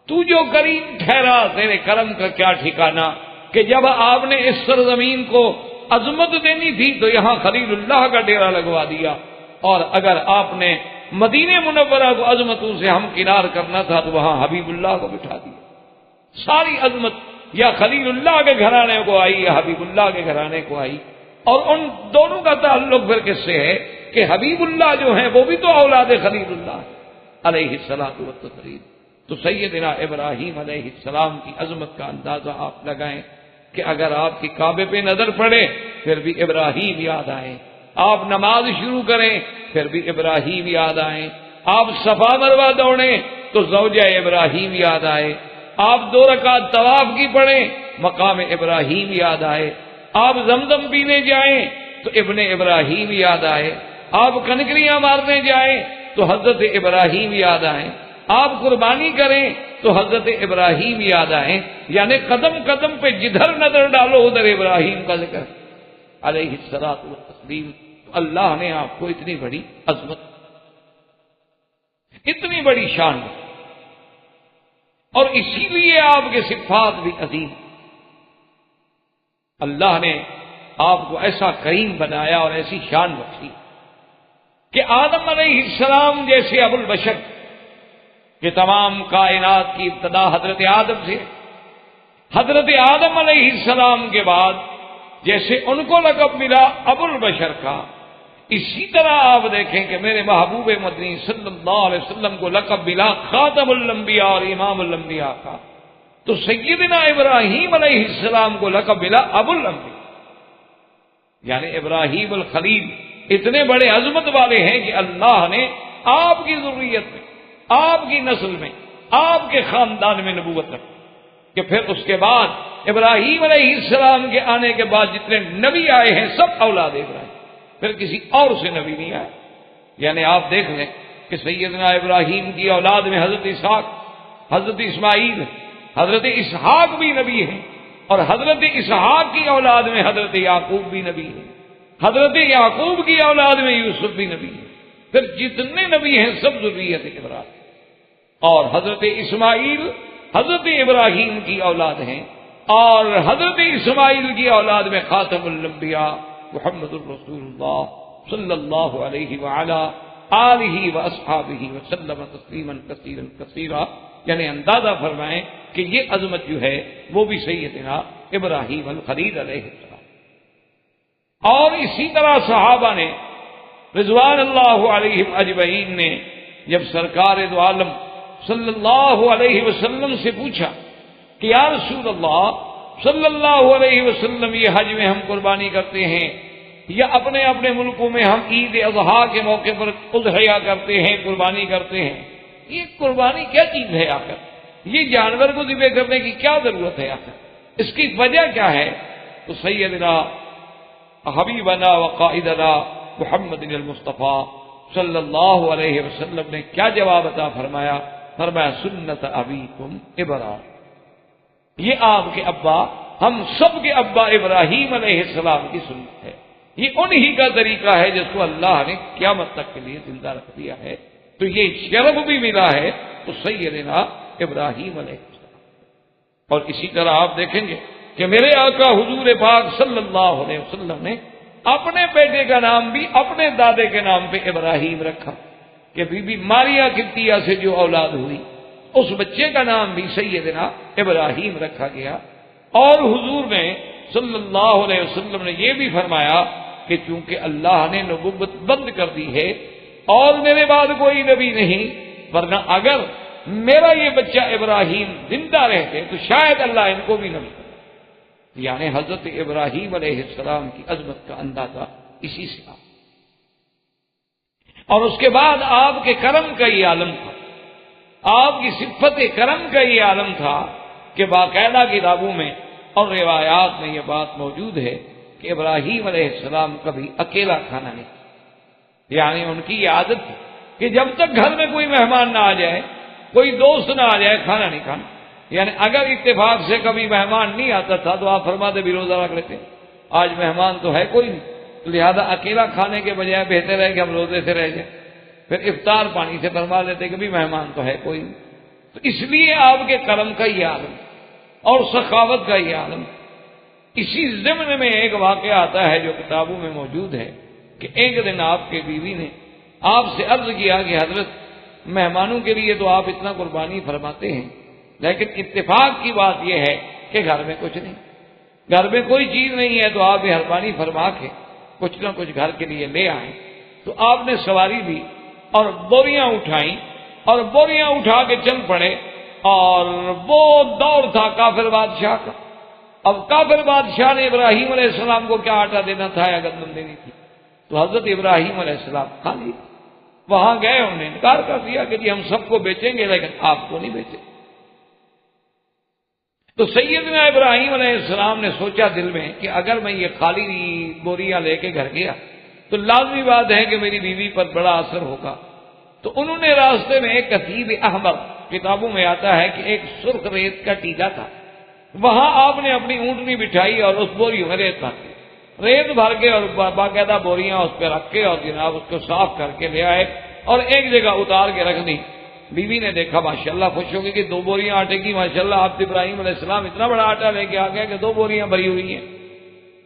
تو جو کریم ٹھہرا تیرے کرم کا کیا ٹھکانہ، کہ جب آپ نے اس سرزمین کو عظمت دینی تھی تو یہاں خلیل اللہ کا ڈیرا لگوا دیا، اور اگر آپ نے مدینہ منورہ کو عظمتوں سے ہم کنار کرنا تھا تو وہاں حبیب اللہ کو بٹھا دیا. ساری عظمت یا خلیل اللہ کے گھرانے کو آئی یا حبیب اللہ کے گھرانے کو آئی. اور ان دونوں کا تعلق پھر کس سے ہے کہ حبیب اللہ جو ہیں وہ بھی تو اولاد خلیل اللہ علیہ الصلوۃ والتسلیم. تو سیدنا ابراہیم علیہ السلام کی عظمت کا اندازہ آپ لگائیں کہ اگر آپ کی کعبے پہ نظر پڑے پھر بھی ابراہیم یاد آئیں، آپ نماز شروع کریں پھر بھی ابراہیم یاد آئیں، آپ صفا مروہ دوڑیں تو زوجہ ابراہیم یاد آئے، آپ 2 رکعت طواف کی پڑھیں مقام ابراہیم یاد آئے، آپ زمزم پینے جائیں تو ابن ابراہیم یاد آئے، آپ کنکریاں مارنے جائیں تو حضرت ابراہیم یاد آئیں، آپ قربانی کریں تو حضرت ابراہیم یاد آئیں، یعنی قدم قدم پہ جدھر نظر ڈالو ادھر ابراہیم کا ذکر علیہ الصلوۃ والتسلیم۔ اللہ نے آپ کو اتنی بڑی عظمت، اتنی بڑی شان، اور اسی لیے آپ کے صفات بھی عظیم۔ اللہ نے آپ کو ایسا کریم بنایا اور ایسی شان بخشی کہ آدم علیہ السلام جیسے ابو البشر کہ تمام کائنات کی ابتدا حضرت آدم سے، حضرت آدم علیہ السلام کے بعد جیسے ان کو لقب ملا ابو البشر کا، اسی طرح آپ دیکھیں کہ میرے محبوب مدنی صلی اللہ علیہ وسلم کو لقب ملا خاتم الانبیاء اور امام الانبیاء کا، تو سیدنا ابراہیم علیہ السلام کو لقب ملا ابو الانبیاء، یعنی ابراہیم الخلیل اتنے بڑے عظمت والے ہیں کہ اللہ نے آپ کی ذریت میں، آپ کی نسل میں، آپ کے خاندان میں نبوت رکھی، کہ پھر اس کے بعد ابراہیم علیہ السلام کے آنے کے بعد جتنے نبی آئے ہیں سب اولاد ابراہیم، پھر کسی اور سے نبی نہیں آئے۔ یعنی آپ دیکھ لیں کہ سیدنا ابراہیم کی اولاد میں حضرت اسحاق، حضرت اسماعیل، حضرت اسحاق بھی نبی ہیں، اور حضرت اسحاق کی اولاد میں حضرت یعقوب بھی نبی ہیں، حضرت یعقوب کی اولاد میں یوسف بھی نبی ہے، پھر جتنے نبی ہیں سب ذریت ابراہیم، اور حضرت اسماعیل حضرت ابراہیم کی اولاد ہیں، اور حضرت اسماعیل کی اولاد میں خاتم الانبیاء محمد الرسول اللہ صلی اللہ علیہ وعلا آلہ واصحابہ وسلم تسلیما کثیرا کثیرا، یعنی اندازہ فرمائیں کہ یہ عظمت جو ہے وہ بھی سیدنا ابراہیم الخلیل علیہ السلام۔ اور اسی طرح صحابہ نے رضوان اللہ علیہم اجمعین نے جب سرکار دو عالم صلی اللہ علیہ وسلم سے پوچھا کہ یا رسول اللہ صلی اللہ علیہ وسلم، یہ حج میں ہم قربانی کرتے ہیں یا اپنے اپنے ملکوں میں ہم عید اضحیٰ کے موقع پر اضحیہ کرتے ہیں، قربانی کرتے ہیں، یہ قربانی کیا چیز ہے آخر؟ یہ جانور کو ذبح کرنے کی کیا ضرورت ہے آخر؟ اس کی وجہ کیا ہے؟ تو سیدنا حبیبنا وقائدنا محمد المصطفیٰ صلی اللہ علیہ وسلم نے کیا جواب عطا فرمایا؟ فرمایا سنت ابیکم ابراہیم، یہ آپ کے ابا، ہم سب کے ابا ابراہیم علیہ السلام کی سنت ہے، یہ انہی کا طریقہ ہے جس کو اللہ نے قیامت تک کے لیے زندہ رکھ دیا ہے، تو یہ شرف بھی ملا ہے تو سیدنا ابراہیم علیہ السلام۔ اور اسی طرح آپ دیکھیں گے کہ میرے آقا حضور پاک صلی اللہ علیہ وسلم نے اپنے بیٹے کا نام بھی اپنے دادے کے نام پہ ابراہیم رکھا، کہ بی بی ماریا قبطیہ سے جو اولاد ہوئی اس بچے کا نام بھی سیدنا ابراہیم رکھا گیا۔ اور حضور نے صلی اللہ علیہ وسلم نے یہ بھی فرمایا کہ چونکہ اللہ نے نبوت بند کر دی ہے اور میرے بعد کوئی نبی نہیں، ورنہ اگر میرا یہ بچہ ابراہیم زندہ رہتے تو شاید اللہ ان کو بھی نبی کرے۔ یعنی حضرت ابراہیم علیہ السلام کی عظمت کا اندازہ اسی سے آ۔ اور اس کے بعد آپ کے کرم کا یہ عالم تھا، آپ کی صفت کرم کا یہ عالم تھا کہ باقاعدہ کتابوں میں اور روایات میں یہ بات موجود ہے کہ ابراہیم علیہ السلام کبھی اکیلا کھانا نہیں، یعنی ان کی یہ عادت تھی کہ جب تک گھر میں کوئی مہمان نہ آ جائے، کوئی دوست نہ آ جائے، کھانا نہیں کھانا۔ یعنی اگر اتفاق سے کبھی مہمان نہیں آتا تھا تو آپ فرماتے بھی روزہ رکھ لیتے، آج مہمان تو ہے کوئی نہیں، لہذا اکیلا کھانے کے بجائے بہتر ہے کہ ہم روزے سے رہ جائیں، پھر افطار پانی سے فرما لیتے کہ بھی مہمان تو ہے کوئی نہیں۔ تو اس لیے آپ کے کرم کا یہ عالم اور سخاوت کا یہ عالم۔ اسی ضمن میں ایک واقعہ آتا ہے جو کتابوں میں موجود ہے کہ ایک دن آپ کے بیوی نے آپ سے عرض کیا کہ حضرت مہمانوں کے لیے تو آپ اتنا قربانی فرماتے ہیں، لیکن اتفاق کی بات یہ ہے کہ گھر میں کچھ نہیں، گھر میں کوئی چیز نہیں ہے، تو آپ مہربانی فرما کے کچھ نہ کچھ گھر کے لیے لے آئیں۔ تو آپ نے سواری لی اور بوریاں اٹھائیں اور بوریاں اٹھا کے چل پڑے، اور وہ دور تھا کافر بادشاہ کا۔ اب کافر بادشاہ نے ابراہیم علیہ السلام کو کیا آٹا دینا تھا یا گندم دینی تھی، تو حضرت ابراہیم علیہ السلام کھا لی۔ وہاں گئے، انہوں نے انکار کر دیا کہ جی ہم سب کو بیچیں گے لیکن آپ کو نہیں بیچیں۔ تو سیدنا ابراہیم علیہ السلام نے سوچا دل میں کہ اگر میں یہ خالی بوریاں لے کے گھر گیا تو لازمی بات ہے کہ میری بیوی پر بڑا اثر ہوگا، تو انہوں نے راستے میں ایک کتیب احمر، کتابوں میں آتا ہے کہ ایک سرخ ریت کا ٹیلا تھا، وہاں آپ نے اپنی اونٹنی بٹھائی اور اس بوری میں ریت بھر کے، ریت بھر کے اور باقاعدہ بوریاں اس پہ رکھ کے اور جناب اس کو صاف کر کے لے آئے اور ایک جگہ اتار کے رکھ دی۔ بیوی نے دیکھا ماشاءاللہ خوش ہو گئی کہ 2 بوریاں آٹے کی، ماشاءاللہ آپ ابراہیم علیہ السلام اتنا بڑا آٹا لے کے آ گیا کہ 2 بوریاں بھری ہوئی ہیں۔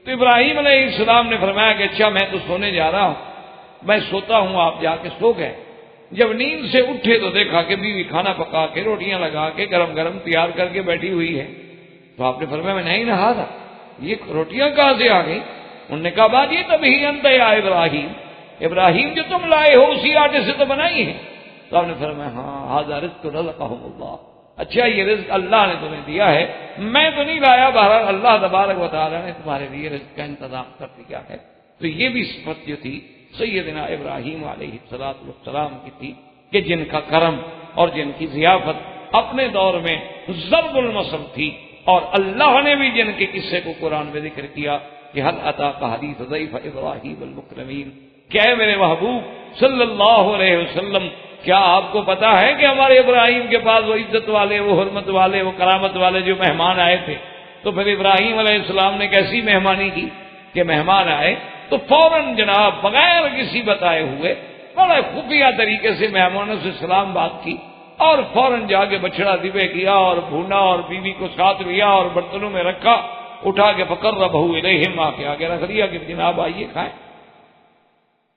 تو ابراہیم علیہ السلام نے فرمایا کہ اچھا میں تو سونے جا رہا ہوں، میں سوتا ہوں، آپ جا کے سو گئے۔ جب نیند سے اٹھے تو دیکھا کہ بیوی کھانا پکا کے روٹیاں لگا کے گرم گرم تیار کر کے بیٹھی ہوئی ہے۔ تو آپ نے فرمایا میں نہیں نہا تھا، یہ روٹیاں کہاں سے آ گئی؟ انہوں نے کہا بات یہ تبھی انت یا ابراہیم، ابراہیم جو تم لائے ہو اسی آٹے سے تو بنائی ہے۔ تو آپ نے فرمایا ہاں ھذا رزق رزقہم اللہ، اچھا یہ رزق اللہ نے تمہیں دیا ہے، میں تو نہیں لایا، بہرحال اللہ تبارک و تعالیٰ نے تمہارے لیے رزق کا انتظام کر دیا ہے۔ تو یہ بھی صفت جو تھی سیدنا ابراہیم علیہ السلام کی تھی کہ جن کا کرم اور جن کی ضیافت اپنے دور میں ضرب المثل تھی، اور اللہ نے بھی جن کے قصے کو قرآن میں ذکر کیا کہ حل اتاک حدیث ضیف ابراہیم المکرمین، کیا ہے میرے محبوب صلی اللہ علیہ وسلم، کیا آپ کو پتا ہے کہ ہمارے ابراہیم کے پاس وہ عزت والے، وہ حرمت والے، وہ کرامت والے جو مہمان آئے تھے؟ تو پھر ابراہیم علیہ السلام نے کیسی مہمانی کی کہ مہمان آئے تو فوراً جناب بغیر کسی بتائے ہوئے بڑے خفیہ طریقے سے مہمانوں سے سلام بات کی اور فوراً جا کے بچڑا ذبح کیا اور بھونا اور بیوی کو ساتھ لیا اور برتنوں میں رکھا، اٹھا کے فقربہ الیہم، آ کے آگے رکھ دیا کہ جناب آئیے کھائیں۔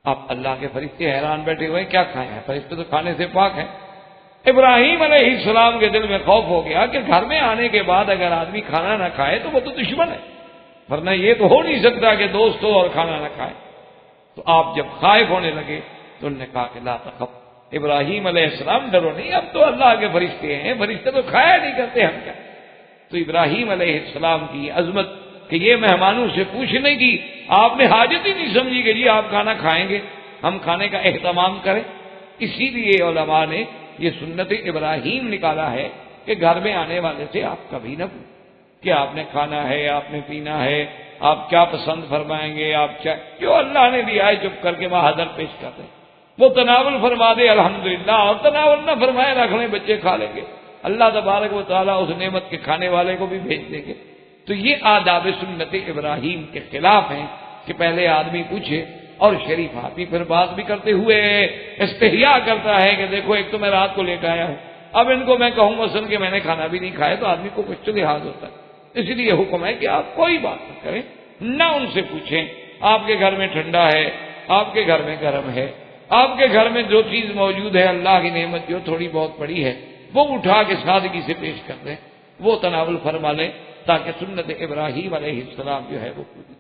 اب اللہ کے فرشتے حیران بیٹھے ہوئے کیا کھائے ہیں، فرشتے تو کھانے سے پاک ہیں۔ ابراہیم علیہ السلام کے دل میں خوف ہو گیا کہ گھر میں آنے کے بعد اگر آدمی کھانا نہ کھائے تو وہ تو دشمن ہے، ورنہ یہ تو ہو نہیں سکتا کہ دوست ہو اور کھانا نہ کھائے۔ تو آپ جب خائف ہونے لگے تو انہوں نے کہا کہ لا تخف، ابراہیم علیہ السلام ڈرو نہیں، اب تو اللہ کے فرشتے ہیں، فرشتے تو کھایا نہیں کرتے، ہم کیا۔ تو ابراہیم علیہ السلام کی عظمت کہ یہ مہمانوں سے پوچھنے کی آپ نے حاجت ہی نہیں سمجھی کہ جی آپ کھانا کھائیں گے، ہم کھانے کا اہتمام کریں۔ اسی لیے علماء نے یہ سنت ابراہیم نکالا ہے کہ گھر میں آنے والے سے آپ کبھی نہ پوچھیں کہ آپ نے کھانا ہے، آپ نے پینا ہے، آپ کیا پسند فرمائیں گے، آپ کیا، جو اللہ نے دیا ہے چپ کر کے وہاں حاضر پیش کر دیں، وہ تناول فرما دے الحمدللہ، اور تناول نہ فرمائے رکھ لیں، بچے کھا لیں گے، اللہ تبارک و تعالیٰ اس نعمت کے کھانے والے کو بھی بھیج دیں گے۔ تو یہ آداب سنت ابراہیم کے خلاف ہیں کہ پہلے آدمی پوچھے، اور شریف آدمی پھر بات بھی کرتے ہوئے استحیا کرتا ہے کہ دیکھو ایک تو میں رات کو لے کے آیا ہوں، اب ان کو میں کہوں مثلا کہ میں نے کھانا بھی نہیں کھایا تو آدمی کو کچھ تو لحاظ ہوتا ہے۔ اس لیے حکم ہے کہ آپ کوئی بات نہ کریں، نہ ان سے پوچھیں آپ کے گھر میں ٹھنڈا ہے، آپ کے گھر میں گرم ہے، آپ کے گھر میں جو چیز موجود ہے اللہ کی نعمت جو تھوڑی بہت پڑی ہے وہ اٹھا کے سادگی سے پیش کر دیں، وہ تناول فرما لیں تاکہ سنت ابراہیم علیہ السلام جو ہے وہ پوری۔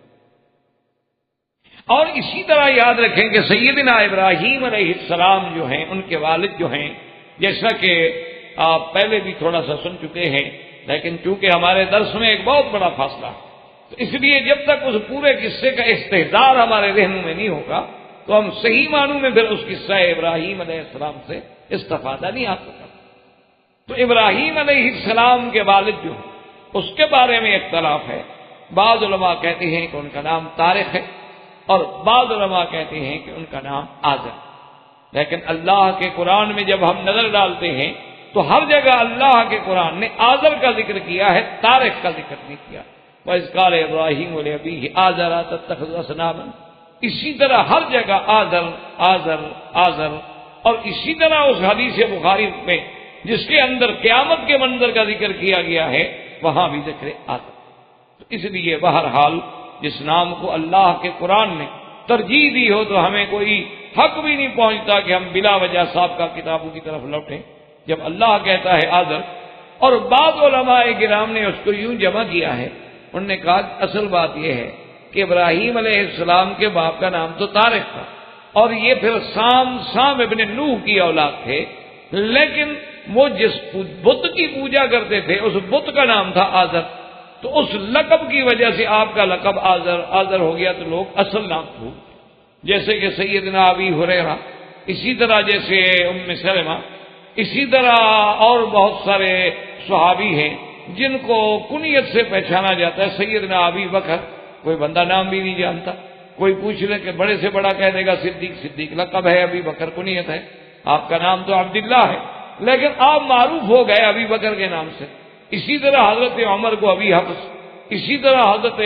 اور اسی طرح یاد رکھیں کہ سیدنا ابراہیم علیہ السلام جو ہیں، ان کے والد جو ہیں، جیسا کہ آپ پہلے بھی تھوڑا سا سن چکے ہیں، لیکن چونکہ ہمارے درس میں ایک بہت بڑا فاصلہ ہے، تو اس لیے جب تک اس پورے قصے کا استحضار ہمارے ذہنوں میں نہیں ہوگا تو ہم صحیح معنوں میں پھر اس قصہ ابراہیم علیہ السلام سے استفادہ نہیں حاصل کر۔ تو ابراہیم علیہ السلام کے والد جو ہیں اس کے بارے میں اختلاف ہے، بعض علماء کہتے ہیں کہ ان کا نام طارق ہے اور بعض علماء کہتے ہیں کہ ان کا نام آزر، لیکن اللہ کے قرآن میں جب ہم نظر ڈالتے ہیں تو ہر جگہ اللہ کے قرآن نے آزر کا ذکر کیا ہے، طارق کا ذکر نہیں کیا۔ وَإِذْ قَالَ إِبْرَاهِيمُ لِأَبِيهِ آزَرَ تَتَّخِذُ أَصْنَامًا، اسی طرح ہر جگہ آزر آزر آزر، اور اسی طرح اس حدیث بخاری میں جس کے اندر قیامت کے منظر کا ذکر کیا گیا ہے وہاں بھی ذکر آزر۔ تو اس لیے بہرحال جس نام کو اللہ کے قرآن نے ترجیح دی ہو تو ہمیں کوئی حق بھی نہیں پہنچتا کہ ہم بلا وجہ صاحب کتابوں کی طرف لوٹیں جب اللہ کہتا ہے آزر۔ اور بعض علماء کرام نے اس کو یوں جمع کیا ہے، انہوں نے کہا اصل بات یہ ہے کہ ابراہیم علیہ السلام کے باپ کا نام تو طارق تھا اور یہ پھر سام ابن نوح کی اولاد تھے، لیکن وہ جس بت کی پوجا کرتے تھے اس بت کا نام تھا آزر، تو اس لقب کی وجہ سے آپ کا لقب آزر ہو گیا، تو لوگ اصل نام بھول، جیسے کہ سیدنا ابی ہریرہ، اسی طرح جیسے ام سلمہ، اسی طرح اور بہت سارے صحابی ہیں جن کو کنیت سے پہچانا جاتا ہے۔ سیدنا ابی بکر کوئی بندہ نام بھی نہیں جانتا، کوئی پوچھ لے کہ بڑے سے بڑا کہہ دے گا صدیق، صدیق لقب ہے، ابی بکر کنیت ہے۔ آپ کا نام تو عبداللہ ہے، لیکن آپ معروف ہو گئے ابی بکر کے نام سے۔ اسی طرح حضرت عمر کو ابی حفص، اسی طرح حضرت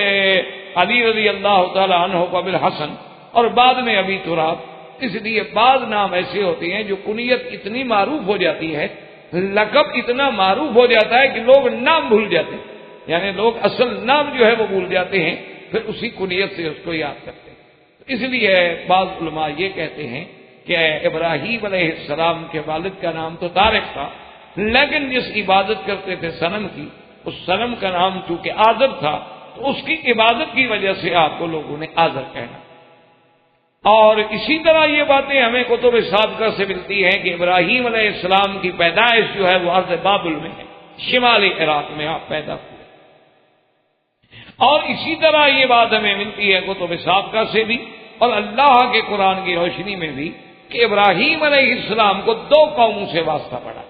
علی رضی اللہ تعالی عنہ کو ابی الحسن، اور بعد میں ابی تراب۔ اس لیے بعض نام ایسے ہوتے ہیں جو کنیت اتنی معروف ہو جاتی ہے، لقب اتنا معروف ہو جاتا ہے کہ لوگ نام بھول جاتے ہیں، یعنی لوگ اصل نام جو ہے وہ بھول جاتے ہیں، پھر اسی کنیت سے اس کو یاد کرتے ہیں۔ اس لیے بعض علماء یہ کہتے ہیں کہ ابراہیم علیہ السلام کے والد کا نام تو طارق تھا، لیکن جس عبادت کرتے تھے صنم کی، اس صنم کا نام چونکہ آذر تھا، تو اس کی عبادت کی وجہ سے آپ کو لوگوں نے آذر کہنا۔ اور اسی طرح یہ باتیں ہمیں کتب سابقہ سے ملتی ہیں کہ ابراہیم علیہ السلام کی پیدائش جو ہے وہ ارض بابل میں ہے، شمالی عراق میں آپ پیدا ہوئے۔ اور اسی طرح یہ بات ہمیں ملتی ہے کتب سابقہ سے بھی اور اللہ کے قرآن کی روشنی میں بھی کہ ابراہیم علیہ السلام کو دو قوموں سے واسطہ پڑا،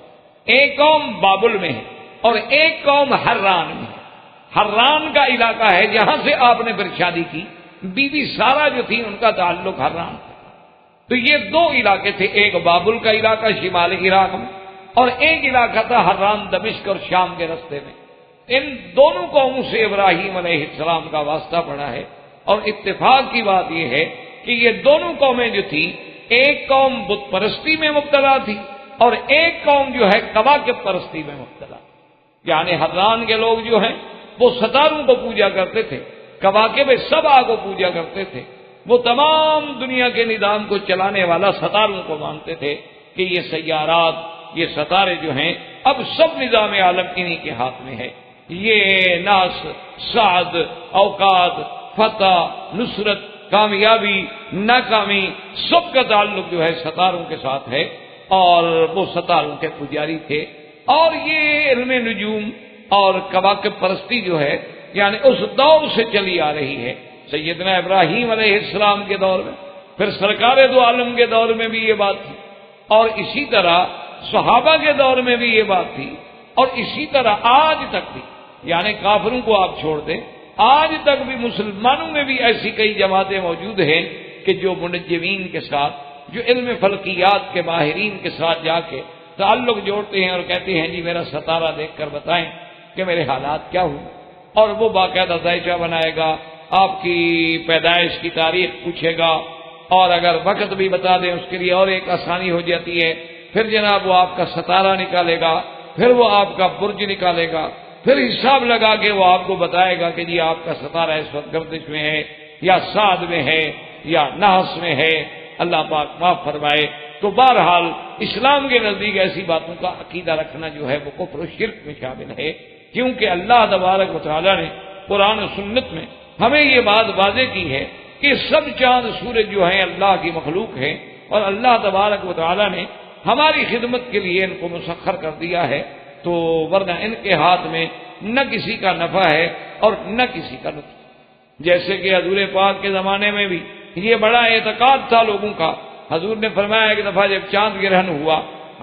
ایک قوم بابل میں ہے اور ایک قوم حران میں ہے۔ حران کا علاقہ ہے جہاں سے آپ نے پھر شادی کی، بی بی سارا جو تھی ان کا تعلق حران تھا۔ تو یہ دو علاقے تھے، ایک بابل کا علاقہ شمالی عراق میں اور ایک علاقہ تھا حران دمشق اور شام کے رستے میں۔ ان دونوں قوموں سے ابراہیم علیہ السلام کا واسطہ پڑا ہے، اور اتفاق کی بات یہ ہے کہ یہ دونوں قومیں جو تھی، ایک قوم بت پرستی میں مبتلا تھی اور ایک قوم جو ہے کواکب پرستی میں مبتلا۔ یعنی حران کے لوگ جو ہیں وہ ستاروں کو پوجا کرتے تھے، کواکب سبع کو پوجا کرتے تھے، وہ تمام دنیا کے نظام کو چلانے والا ستاروں کو مانتے تھے کہ یہ سیارات، یہ ستارے جو ہیں اب سب نظام عالم انہی کے ہاتھ میں ہے۔ یہ ناس، سعد، اوقات، فتح، نصرت، کامیابی، ناکامی، سب کا تعلق جو ہے ستاروں کے ساتھ ہے، اور وہ ستاروں کے پجاری تھے۔ اور یہ علم نجوم اور کواکب پرستی جو ہے یعنی اس دور سے چلی آ رہی ہے، سیدنا ابراہیم علیہ السلام کے دور میں، پھر سرکار دو عالم کے دور میں بھی یہ بات تھی، اور اسی طرح صحابہ کے دور میں بھی یہ بات تھی، اور اسی طرح آج تک بھی، یعنی کافروں کو آپ چھوڑ دیں، آج تک بھی مسلمانوں میں بھی ایسی کئی جماعتیں موجود ہیں کہ جو منجمین کے ساتھ، جو علم فلکیات کے ماہرین کے ساتھ جا کے تعلق جوڑتے ہیں اور کہتے ہیں جی میرا ستارہ دیکھ کر بتائیں کہ میرے حالات کیا ہوئے، اور وہ باقاعدہ دائچہ بنائے گا، آپ کی پیدائش کی تاریخ پوچھے گا، اور اگر وقت بھی بتا دیں اس کے لیے اور ایک آسانی ہو جاتی ہے، پھر جناب وہ آپ کا ستارہ نکالے گا، پھر وہ آپ کا برج نکالے گا، پھر حساب لگا کے وہ آپ کو بتائے گا کہ جی آپ کا ستارہ اس وقت گردش میں ہے یا سعد میں ہے یا نحس میں ہے، اللہ پاک معاف فرمائے۔ تو بہرحال اسلام کے نزدیک ایسی باتوں کا عقیدہ رکھنا جو ہے وہ کفر و شرک میں شامل ہے، کیونکہ اللہ تبارک و تعالیٰ نے قرآن و سنت میں ہمیں یہ بات واضح کی ہے کہ سب چاند سورج جو ہیں اللہ کی مخلوق ہیں، اور اللہ تبارک و تعالیٰ نے ہماری خدمت کے لیے ان کو مسخر کر دیا ہے، تو ورنہ ان کے ہاتھ میں نہ کسی کا نفع ہے اور نہ کسی کا نقصان۔ جیسے کہ حضور پاک کے زمانے میں بھی یہ بڑا اعتقاد تھا لوگوں کا۔ حضور نے فرمایا ایک دفعہ جب چاند گرہن ہوا،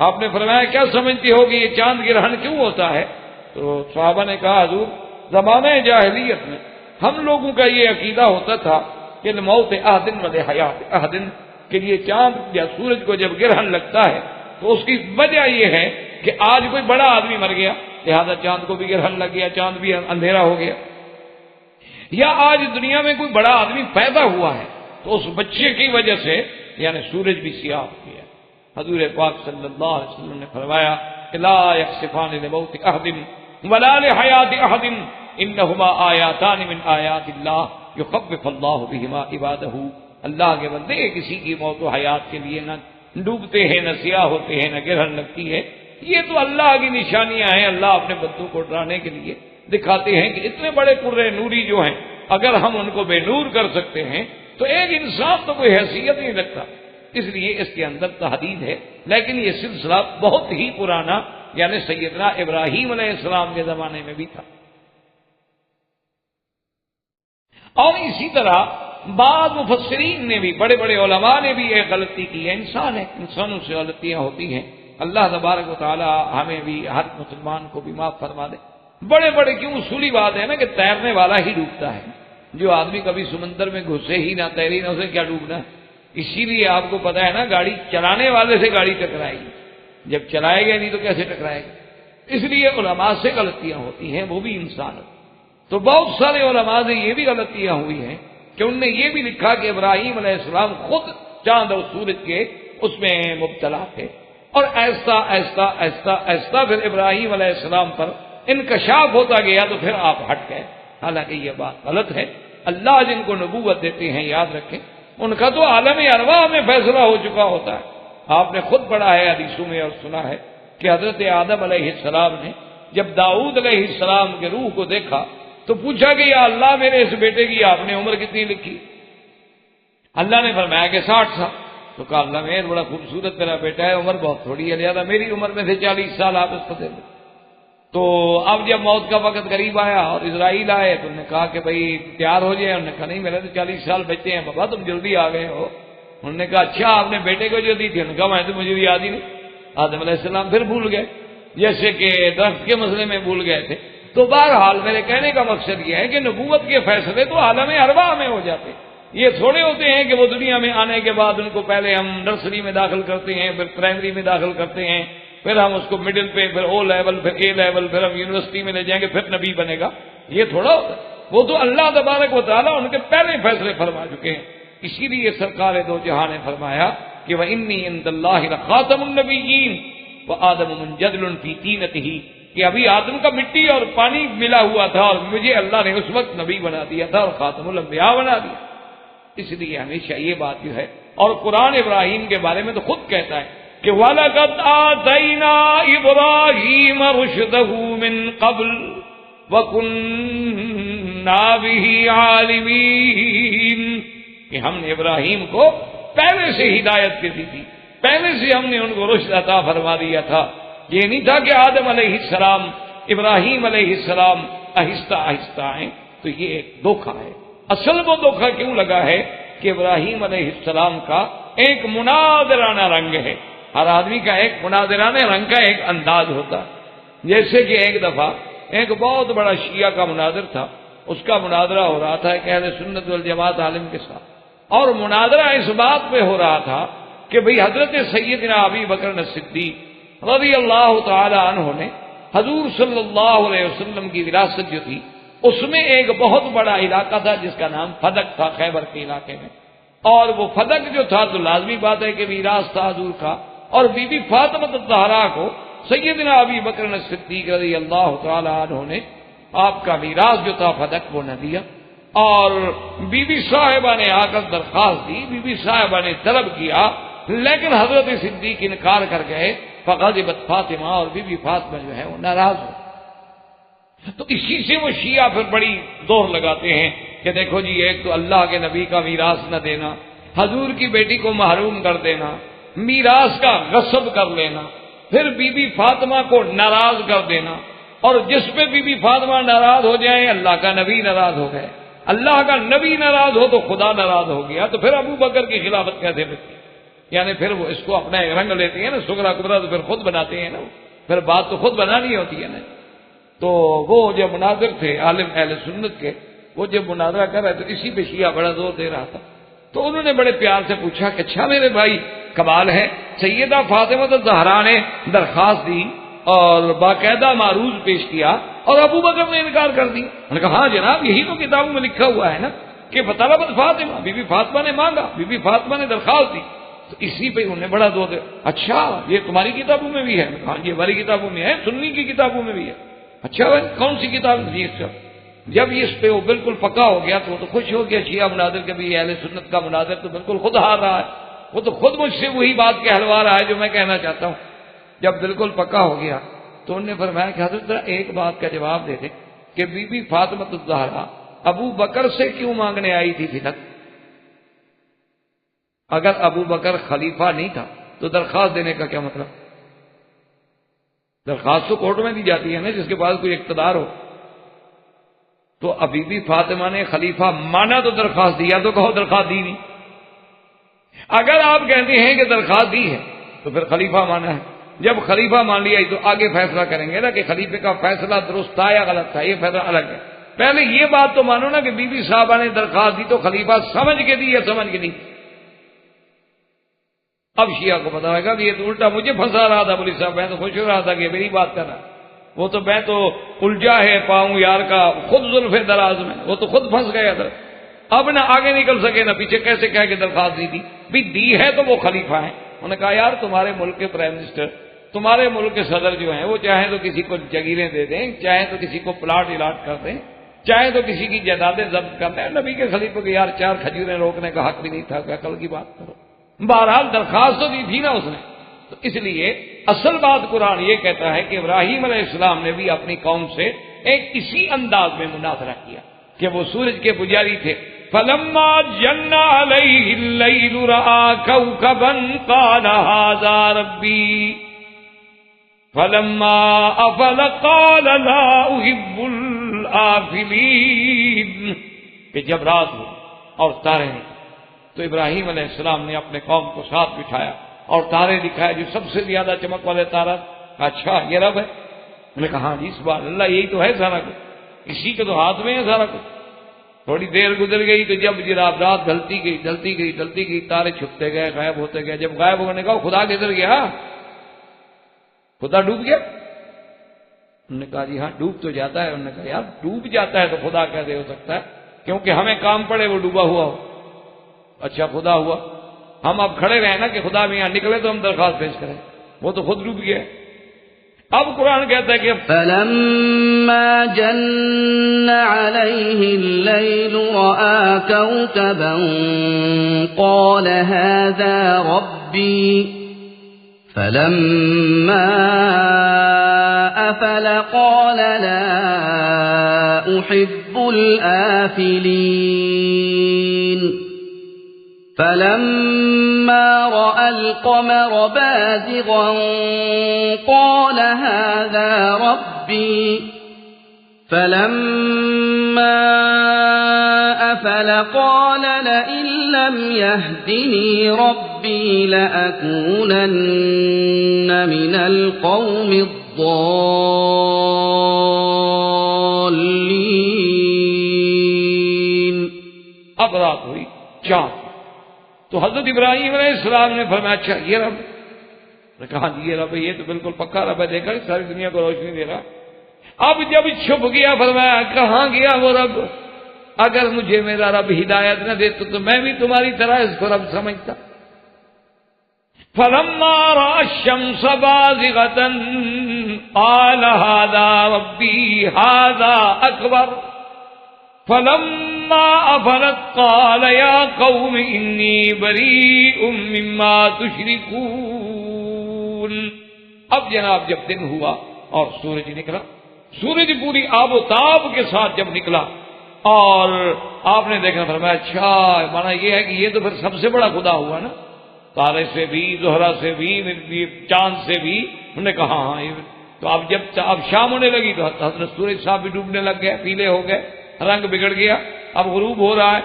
آپ نے فرمایا کیا سمجھتے ہو کہ یہ چاند گرہن کیوں ہوتا ہے؟ تو صحابہ نے کہا حضور زمانہ جاہلیت میں ہم لوگوں کا یہ عقیدہ ہوتا تھا کہ موت احدن و حیات احدن، کہ یہ چاند یا سورج کو جب گرہن لگتا ہے تو اس کی وجہ یہ ہے کہ آج کوئی بڑا آدمی مر گیا لہذا چاند کو بھی گرہن لگ گیا، چاند بھی اندھیرا ہو گیا، یا آج دنیا میں کوئی بڑا آدمی پیدا ہوا ہے تو اس بچے کی وجہ سے یعنی سورج بھی سیاہ ہو گیا۔ حضور پاک صلی اللہ علیہ وسلم نے فرمایا لا یخسفان لموت احد ولا لحیات احد انہما آیاتان من آیات اللہ یخوف اللہ بہما عبادہ۔ اللہ کے بندے کسی کی موت و حیات کے لیے نہ ڈوبتے ہیں، نہ سیاہ ہوتے ہیں، نہ گرہن لگتی ہے، یہ تو اللہ کی نشانیاں ہیں، اللہ اپنے بندوں کو ڈرانے کے لیے دکھاتے ہیں کہ اتنے بڑے قرے نوری جو ہیں اگر ہم ان کو بے نور کر سکتے ہیں تو ایک انسان تو کوئی حیثیت نہیں رکھتا۔ اس لیے اس کے اندر تحدید ہے، لیکن یہ سلسلہ بہت ہی پرانا یعنی سیدنا ابراہیم علیہ السلام کے زمانے میں بھی تھا۔ اور اسی طرح بعض مفسرین نے بھی، بڑے بڑے علماء نے بھی ایک غلطی کی ہے، انسان ہے، انسانوں سے غلطیاں ہوتی ہیں، اللہ تبارک و تعالی ہمیں بھی ہر مسلمان کو بھی معاف فرما دے۔ بڑے بڑے کیوں اصولی بات ہے نا کہ تیرنے والا ہی ڈوبتا ہے، جو آدمی کبھی سمندر میں گھسے ہی نہ تیری نہ، اسے کیا ڈوبنا ہے؟ اسی لیے آپ کو پتا ہے نا، گاڑی چلانے والے سے گاڑی ٹکرائے گی، جب چلائے گا نہیں تو کیسے ٹکرائے گا؟ اس لیے علماء سے غلطیاں ہوتی ہیں، وہ بھی انسان ہے۔ تو بہت سارے علماء سے یہ بھی غلطیاں ہوئی ہیں کہ انہوں نے یہ بھی لکھا کہ ابراہیم علیہ السلام خود چاند اور سورج کے اس میں مبتلا تھے، اور ایسا ایسا ایسا ایسا پھر ابراہیم علیہ السلام پر انکشاف ہوتا گیا تو پھر آپ ہٹ گئے۔ حالانکہ یہ بات غلط ہے۔ اللہ جن کو نبوت دیتے ہیں، یاد رکھیں، ان کا تو عالم ارواح میں فیصلہ ہو چکا ہوتا ہے۔ آپ نے خود پڑھا ہے حدیثوں میں اور سنا ہے کہ حضرت آدم علیہ السلام نے جب داؤد علیہ السلام کے روح کو دیکھا تو پوچھا کہ یا اللہ میرے اس بیٹے کی آپ نے عمر کتنی لکھی؟ اللہ نے فرمایا کہ 60 سال۔ تو کہا اللہ میرے بڑا خوبصورت میرا بیٹا ہے، عمر بہت تھوڑی ہے، لہذا میری عمر میں سے 40 سال آپ اس کو دے دیں۔ تو اب جب موت کا وقت قریب آیا اور اسرائیل آئے تو انہوں نے کہا کہ بھائی تیار ہو جائے، انہوں نے کہا نہیں میرے تو 40 سال بچے ہیں بابا، تم جلدی آ گئے ہو۔ انہوں نے کہا اچھا آپ نے بیٹے کو جو دی تھی؟ انہوں نے کہا میں تو مجھے بھی یاد ہی نہیں۔ آدم علیہ السلام پھر بھول گئے، جیسے کہ درخت کے مسئلے میں بھول گئے تھے۔ تو بہرحال میرے کہنے کا مقصد یہ ہے کہ نبوت کے فیصلے تو عالم ارواح میں ہو جاتے، یہ تھوڑے ہوتے ہیں کہ وہ دنیا میں آنے کے بعد ان کو پہلے ہم نرسری میں داخل کرتے ہیں، پھر پرائمری میں داخل کرتے ہیں، پھر ہم اس کو مڈل پہ، پھر او لیول، پھر اے لیول، پھر ہم یونیورسٹی میں لے جائیں گے، پھر نبی بنے گا۔ یہ تھوڑا ہوتا ہے، وہ تو اللہ تبارک و تعالیٰ ان کے پہلے فیصلے فرما چکے ہیں۔ اسی لیے سرکار دو جہاں نے فرمایا کہ وَإِنِّي عِندَ اللَّهِ لَخَاتَمُ النَّبِيِّينَ وَآدَمُ مُنْجَدْلٌ فِي طِينَتِهِ، کہ ابھی آدم کا مٹی اور پانی ملا ہوا تھا اور مجھے اللہ نے اس وقت نبی بنا دیا تھا اور خاتم الانبیاء بنا دیا۔ اس لیے ہمیشہ یہ بات جو ہے، اور قرآن ابراہیم کے بارے میں تو خود کہتا ہے کہ وَلَقَدْ آتَيْنَا إِبْرَاهِيمَ رُشْدَهُ مِنْ قَبْلُ وَكُنَّا بِهِ عَالِمِينَ، کہ ہم نے ابراہیم کو پہلے سے ہدایت دے دی تھی، پہلے سے ہم نے ان کو رشد عطا فرما دیا تھا۔ یہ نہیں تھا کہ آدم علیہ السلام، ابراہیم علیہ السلام آہستہ آہستہ آئیں، تو یہ ایک دھوکہ ہے۔ اصل وہ دھوکہ کیوں لگا ہے کہ ابراہیم علیہ السلام کا ایک مناظرانہ رنگ ہے۔ ہر آدمی کا ایک مناظرانہ رنگ کا ایک انداز ہوتا ہے۔ جیسے کہ ایک دفعہ ایک بہت بڑا شیعہ کا مناظر تھا، اس کا مناظرہ ہو رہا تھا ایک اہل سنت والجماعت عالم کے ساتھ، اور مناظرہ اس بات پہ ہو رہا تھا کہ بھئی حضرت سیدنا ابی بکر صدیق رضی اللہ تعالی عنہ نے حضور صلی اللہ علیہ وسلم کی وراثت جو تھی، اس میں ایک بہت بڑا علاقہ تھا جس کا نام فدق تھا، خیبر کے علاقے میں، اور وہ فدق جو تھا تو لازمی بات ہے کہ میراث تھا حضور کا، اور بی بی فاطمہ الزہرا کو سیدنا ابی بکر صدیق رضی اللہ تعالی عنہ نے آپ کا میراث جو تھا فدق وہ نہ دیا، اور بی بی صاحبہ نے آ کر درخواست دی، بی بی صاحبہ نے طلب کیا، لیکن حضرت صدیق انکار کر گئے، فغضبت فاطمہ، اور بی بی فاطمہ جو ہے وہ ناراض ہو۔ تو اسی سے وہ شیعہ پھر بڑی زور لگاتے ہیں کہ دیکھو جی، ایک تو اللہ کے نبی کا میراث نہ دینا، حضور کی بیٹی کو محروم کر دینا، میراث کا غصب کر لینا، پھر بی بی فاطمہ کو ناراض کر دینا، اور جس پہ بی بی فاطمہ ناراض ہو جائیں اللہ کا نبی ناراض ہو گئے، اللہ کا نبی ناراض ہو تو خدا ناراض ہو گیا، تو پھر ابو بکر کی خلافت کیسے بچتی؟ یعنی پھر وہ اس کو اپنا رنگ لیتے ہیں نا، سغرا کبرا تو پھر خود بناتے ہیں نا، پھر بات تو خود بنانی ہوتی ہے نا۔ تو وہ جو مناظر تھے عالم اہل سنت کے، وہ جب مناظرہ کر رہے تو اسی پہ شیعہ بڑا زور دے رہا تھا، تو انہوں نے بڑے پیار سے پوچھا کہ اچھا میرے بھائی کمال ہے، سیدہ فاطمہ الزہرا نے درخواست دی اور باقاعدہ معروض پیش کیا اور ابو بکر نے انکار کر دی۔ انہوں نے کہا ہاں جناب، یہی تو کتابوں میں لکھا ہوا ہے نا کہ فطلبت فاطمہ، بی بی فاطمہ نے مانگا، بی بی فاطمہ نے درخواست دی، تو اسی پہ انہوں نے بڑا زور دیا، اچھا یہ تمہاری کتابوں میں بھی ہے؟ ہاں یہ ہماری کتابوں میں ہے، سنی کی کتابوں میں بھی ہے۔ اچھا بھائی کون سی کتاب؟ جی اچھا۔ جب اس پہ وہ بالکل پکا ہو گیا تو وہ تو خوش ہو گیا شیعہ مناظر کے بھی، اہل سنت کا مناظر تو بالکل خود ہار رہا ہے، وہ تو خود مجھ سے وہی بات کہلوا رہا ہے جو میں کہنا چاہتا ہوں۔ جب بالکل پکا ہو گیا تو انہوں نے فرمایا کہ حضرت ذرا ایک بات کا جواب دے دیں کہ بی بی فاطمہ الزہرا ابو بکر سے کیوں مانگنے آئی تھی فدق؟ اگر ابو بکر خلیفہ نہیں تھا تو درخواست دینے کا کیا مطلب؟ درخواست تو کورٹ میں دی جاتی ہے نا، جس کے پاس کوئی اقتدار ہو۔ تو ابھی بھی فاطمہ نے خلیفہ مانا تو درخواست دیا، تو کہو درخواست دی نہیں۔ اگر آپ کہتے ہیں کہ درخواست دی ہے تو پھر خلیفہ مانا ہے، جب خلیفہ مان لیا تو آگے فیصلہ کریں گے نا کہ خلیفے کا فیصلہ درست تھا یا غلط تھا، یہ فیصلہ الگ ہے۔ پہلے یہ بات تو مانو نا کہ بی بی صاحبہ نے درخواست دی تو خلیفہ سمجھ کے دی یا سمجھ کے نہیں؟ اب شیعہ کو پتا ہوگا کہ یہ تو الٹا مجھے پھنسا رہا تھا مولوی صاحب، میں تو خوش ہو رہا تھا کہ میری بات کر رہا، وہ تو میں تو الجھا ہے پاؤں یار کا خود زلف دراز میں، وہ تو خود پھنس گیا تھا، اب نہ آگے نکل سکے نہ پیچھے، کیسے کہہ کے درخواست دی تھی بھی دی ہے تو وہ خلیفہ ہیں۔ انہوں نے کہا یار تمہارے ملک کے پرائم منسٹر، تمہارے ملک کے صدر جو ہیں وہ چاہیں تو کسی کو جگیریں دے دیں، چاہیں تو کسی کو پلاٹ الاٹ کر دیں، چاہے تو کسی کی جائیدادیں ضبط کر دیں، نبی کے خلیفہ کو یار 4 کھجوریں روکنے کا حق بھی نہیں تھا، کیا کل کی بات کرو۔ بہرحال درخواست تو دی تھی نا اس نے، تو اس لیے اصل بات قرآن یہ کہتا ہے کہ ابراہیم علیہ السلام نے بھی اپنی قوم سے ایک اسی انداز میں مناظرہ کیا کہ وہ سورج کے پجاری تھے۔ فلما جن علیہ اللیل رأى کوکبا قال ھذا ربی فلما افل قال لا احب الآفلین، کہ جب رات ہو اور تارے نکلے تو ابراہیم علیہ السلام نے اپنے قوم کو ساتھ بٹھایا اور تارے دکھائے جو سب سے زیادہ چمک والے تارا، اچھا یہ رب ہے؟ انہوں نے کہا ہاں جی سبحان اللہ، یہی تو ہے سارا کچھ، اسی کے تو ہاتھ میں ہے سارا کچھ۔ تھوڑی دیر گزر گئی تو جب جناب رات ڈھلتی گئی ڈھلتی گئی ڈھلتی گئی، تارے چھپتے گئے غائب ہوتے گئے، جب غائب ہونے کا خدا کدھر گیا؟ خدا ڈوب گیا؟ انہوں نے کہا جی ہاں ڈوب تو جاتا ہے۔ انہوں نے کہا یار ڈوب جاتا ہے تو خدا کیسے ہو سکتا ہے؟ کیونکہ ہمیں کام پڑے وہ ڈوبا ہوا ہو۔ اچھا خدا ہوا، ہم اب کھڑے رہے نا کہ خدا بھی یہاں نکلے تو ہم درخواست پیش کریں، وہ تو خود ڈوب گیا۔ اب قرآن کہتا ہے کہ فلما جن علیہ اللیل رأى کوکبا قال ھذا ربی فلما افل قال لا احب الآفلین فلما رأى القمر بازغا قال هذا ربي فلما أفل قال لئن لم يهدني ربي لأكونن من القوم الضالين۔ اب رات ہوئی، چاند، تو حضرت ابراہیم علیہ السلام نے فرمایا اچھا یہ رب؟ نے کہا جی یہ رب ہے، یہ تو بالکل پکا رب ہے، دیکھا ساری دنیا کو روشنی دے رہا۔ اب جب چھپ گیا فرمایا کہاں گیا وہ رب؟ اگر مجھے میرا رب ہدایت نہ دے تو میں بھی تمہاری طرح اس کو رب سمجھتا۔ فلما رأى الشمس بازغة قال هذا ربي هذا أكبر فلما أفلت قال يا قوم إني بريء مما تشركون۔ اب جناب جب دن ہوا اور سورج نکلا، سورج پوری آب و تاب کے ساتھ جب نکلا اور آپ نے دیکھنا فرمایا اچھا مانا یہ ہے کہ یہ تو پھر سب سے بڑا خدا ہوا نا، تارے سے بھی، زہرہ سے بھی، چاند سے بھی۔ انہوں نے کہا ہاں یہ تو اب جب اب شام ہونے لگی تو حضرت سورج صاحب بھی ڈوبنے لگ گئے، پیلے ہو گئے، رنگ بگڑ گیا، اب غروب ہو رہا ہے۔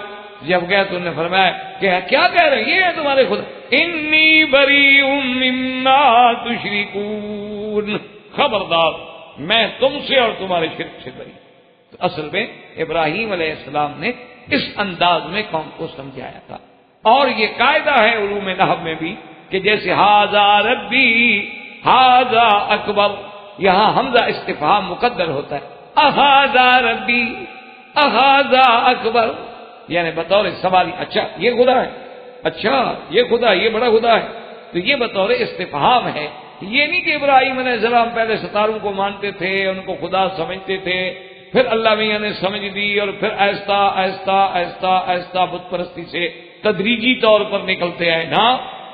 جب گئے تو انہوں نے فرمایا کہ کیا کہہ رہے ہیں یہ ہے تمہارے خدا؟ انی بریء مما تشرکون، خبردار میں تم سے اور تمہارے شرک سے بری۔ تو اصل میں ابراہیم علیہ السلام نے اس انداز میں قوم کو سمجھایا تھا، اور یہ قاعدہ ہے علوم نحو میں بھی کہ جیسے ھذا ربی ھذا اکبر، یہاں حمزہ استفہام مقدر ہوتا ہے، اھذا ربی اھذا اکبر، یعنی بطور سوالی اچھا یہ خدا ہے، اچھا یہ خدا، یہ بڑا خدا ہے، تو یہ بطور استفہام ہے۔ یہ نہیں کہ ابراہیم علیہ السلام پہلے ستاروں کو مانتے تھے، ان کو خدا سمجھتے تھے، پھر اللہ میاں نے سمجھ دی اور پھر آہستہ آہستہ آہستہ آہستہ بت پرستی سے تدریجی طور پر نکلتے آئے۔ نا،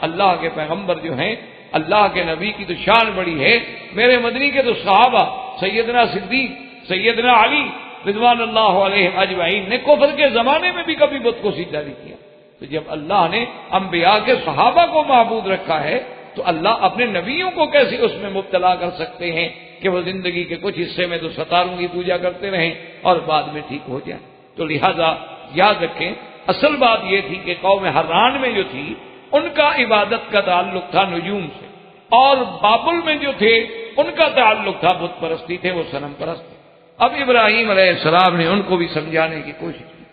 اللہ کے پیغمبر جو ہیں، اللہ کے نبی کی تو شان بڑی ہے، میرے مدنی کے تو صحابہ سیدنا صدیق، سیدنا علی رضوان اللہ علیہ اجمعین نے کفر کے زمانے میں بھی کبھی بت کو سجدہ نہیں کیا۔ تو جب اللہ نے انبیاء کے صحابہ کو معبود رکھا ہے تو اللہ اپنے نبیوں کو کیسے اس میں مبتلا کر سکتے ہیں کہ وہ زندگی کے کچھ حصے میں تو ستاروں کی پوجا کرتے رہیں اور بعد میں ٹھیک ہو جائیں۔ تو لہذا یاد رکھیں اصل بات یہ تھی کہ قوم حران میں جو تھی ان کا عبادت کا تعلق تھا نجوم سے، اور بابل میں جو تھے ان کا تعلق تھا بت پرستی تھے، وہ صنم پرست تھے۔ اب ابراہیم علیہ السلام نے ان کو بھی سمجھانے کی کوشش کی،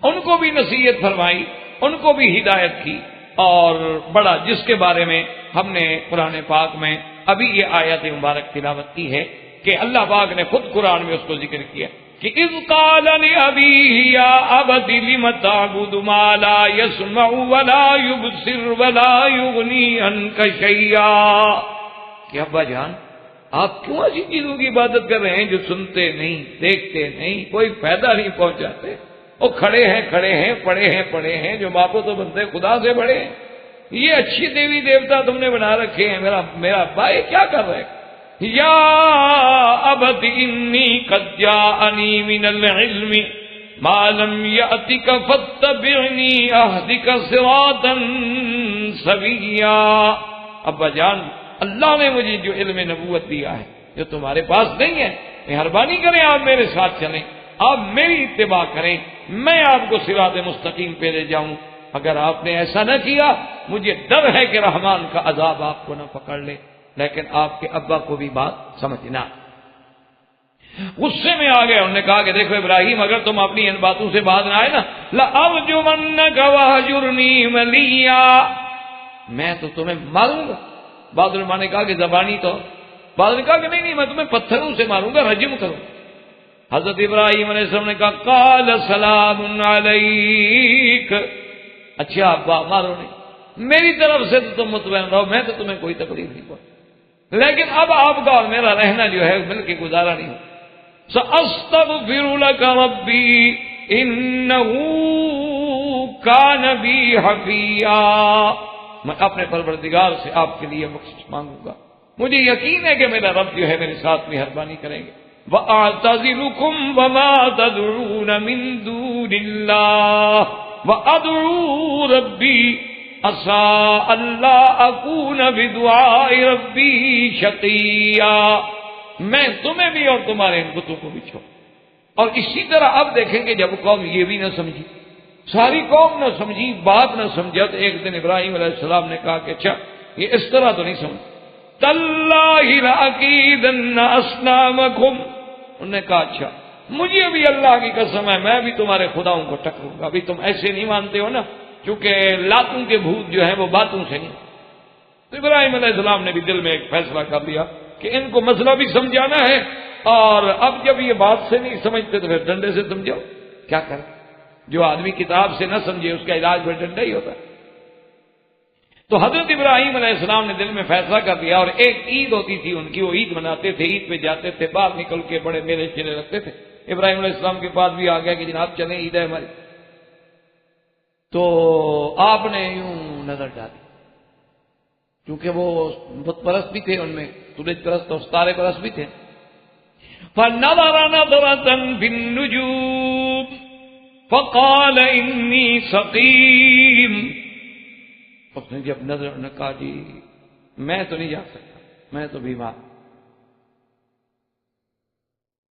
ان کو بھی نصیحت فرمائی، ان کو بھی ہدایت کی، اور بڑا، جس کے بارے میں ہم نے قرآن پاک میں ابھی یہ آیت مبارک تلاوت کی ہے کہ اللہ پاک نے خود قرآن میں اس کو ذکر کیا کہ اذ قال لأبيه يا أبت لم تعبد ما لا يسمع ولا يبصر ولا يغني عنك شيئا، کہ ابا جان آپ کیوں ایسی چیزوں کی عبادت کر رہے ہیں جو سنتے نہیں، دیکھتے نہیں، کوئی فائدہ نہیں پہنچاتے؟ وہ کھڑے ہیں پڑے ہیں جو باپو تو بنتے خدا سے بڑے ہیں، یہ اچھی دیوی دیوتا تم نے بنا رکھے ہیں، میرا بھائی کیا کر رہے ہیں؟ یا ابت انی قد جاءنی من العلم ما لم یأتک فاتبعنی اہدک صراطا سویا، ابا جان اللہ نے مجھے جو علم نبوت دیا ہے جو تمہارے پاس نہیں ہے، مہربانی کریں آپ میرے ساتھ چلیں، آپ میری اتباع کریں، میں آپ کو صراط مستقیم پہ لے جاؤں۔ اگر آپ نے ایسا نہ کیا مجھے ڈر ہے کہ رحمان کا عذاب آپ کو نہ پکڑ لے۔ لیکن آپ کے ابا کو بھی بات سمجھنا، غصے میں آ گئے، انہوں نے کہا کہ دیکھو ابراہیم اگر تم اپنی ان باتوں سے باز نہ آئے نا لَأَرْجُمَنَّكَ وَهْجُرْنِي مَلِيًّا، میں تو تمہیں ماروں گا۔ بعض علماء نے کہا کہ زبانی تو، بعض نے کہا کہ نہیں میں تمہیں پتھروں سے ماروں گا، رجم کروں۔ حضرت ابراہیم علیہ السلام نے کہا قال سلام علیک، اچھا ابا مارو نہیں، میری طرف سے تو تم مطمئن رہو، میں تو تمہیں کوئی تکلیف نہیں پہنچ، لیکن اب آپ کا اور میرا رہنا جو ہے مل کے گزارا نہیں ہو۔ سأستغفر لك ربی انه كان بی حفیا، میں اپنے پروردگار سے آپ کے لیے بخشش مانگوں گا، مجھے یقین ہے کہ میرا رب جو ہے میرے ساتھ مہربانی کریں گے۔ وَأَعْتَزِلُكُمْ وَمَا تَدْعُونَ مِن دُونِ اللَّهِ وَأَدْعُو رَبِّي عَسَىٰ أَلَّا أَكُونَ بِدُعَاءِ رَبِّي شَقِيًّا، میں تمہیں بھی اور تمہارے ان بتوں کو بھی چھوڑ۔ اور اسی طرح اب دیکھیں کہ جب قوم یہ بھی نہ سمجھی، ساری قوم نہ سمجھی، بات نہ سمجھا، تو ایک دن ابراہیم علیہ السلام نے کہا کہ اچھا یہ اس طرح تو نہیں سمجھ، تَاللَّهِ لَأَكِيدَنَّ أَصْنَامَكُمْ، انہوں نے کہا اچھا مجھے بھی اللہ کی قسم ہے میں بھی تمہارے خداؤں کو ٹکروں گا، ابھی تم ایسے نہیں مانتے ہو نا، کیونکہ لاتوں کے بھوت جو ہیں وہ باتوں سے نہیں۔ تو ابراہیم علیہ السلام نے بھی دل میں ایک فیصلہ کر لیا کہ ان کو مسئلہ بھی سمجھانا ہے، اور اب جب یہ بات سے نہیں سمجھتے تو پھر ڈنڈے سے سمجھاؤ، کیا کریں؟ جو آدمی کتاب سے نہ سمجھے اس کا علاج پھر ڈنڈا ہی ہوتا ہے۔ تو حضرت ابراہیم علیہ السلام نے دل میں فیصلہ کر دیا، اور ایک عید ہوتی تھی ان کی، وہ عید مناتے تھے، عید پہ جاتے تھے، باہر نکل کے بڑے میلے چلے رکھتے تھے۔ ابراہیم علیہ السلام کے پاس بھی آ گیا کہ جناب چلیں عید ہے ہماری، تو آپ نے یوں نظر ڈالی، کیونکہ وہ بت پرست بھی تھے، ان میں سورج پرست اور ستارے پرست بھی تھے۔ فَنَظَرَ نَظْرَةً فِي النُّجُومِ فَقَالَ إِنِّي سَقِيمٌ، اس نے جب نظر نے کہا جی میں تو نہیں جا سکتا، میں تو بیمار۔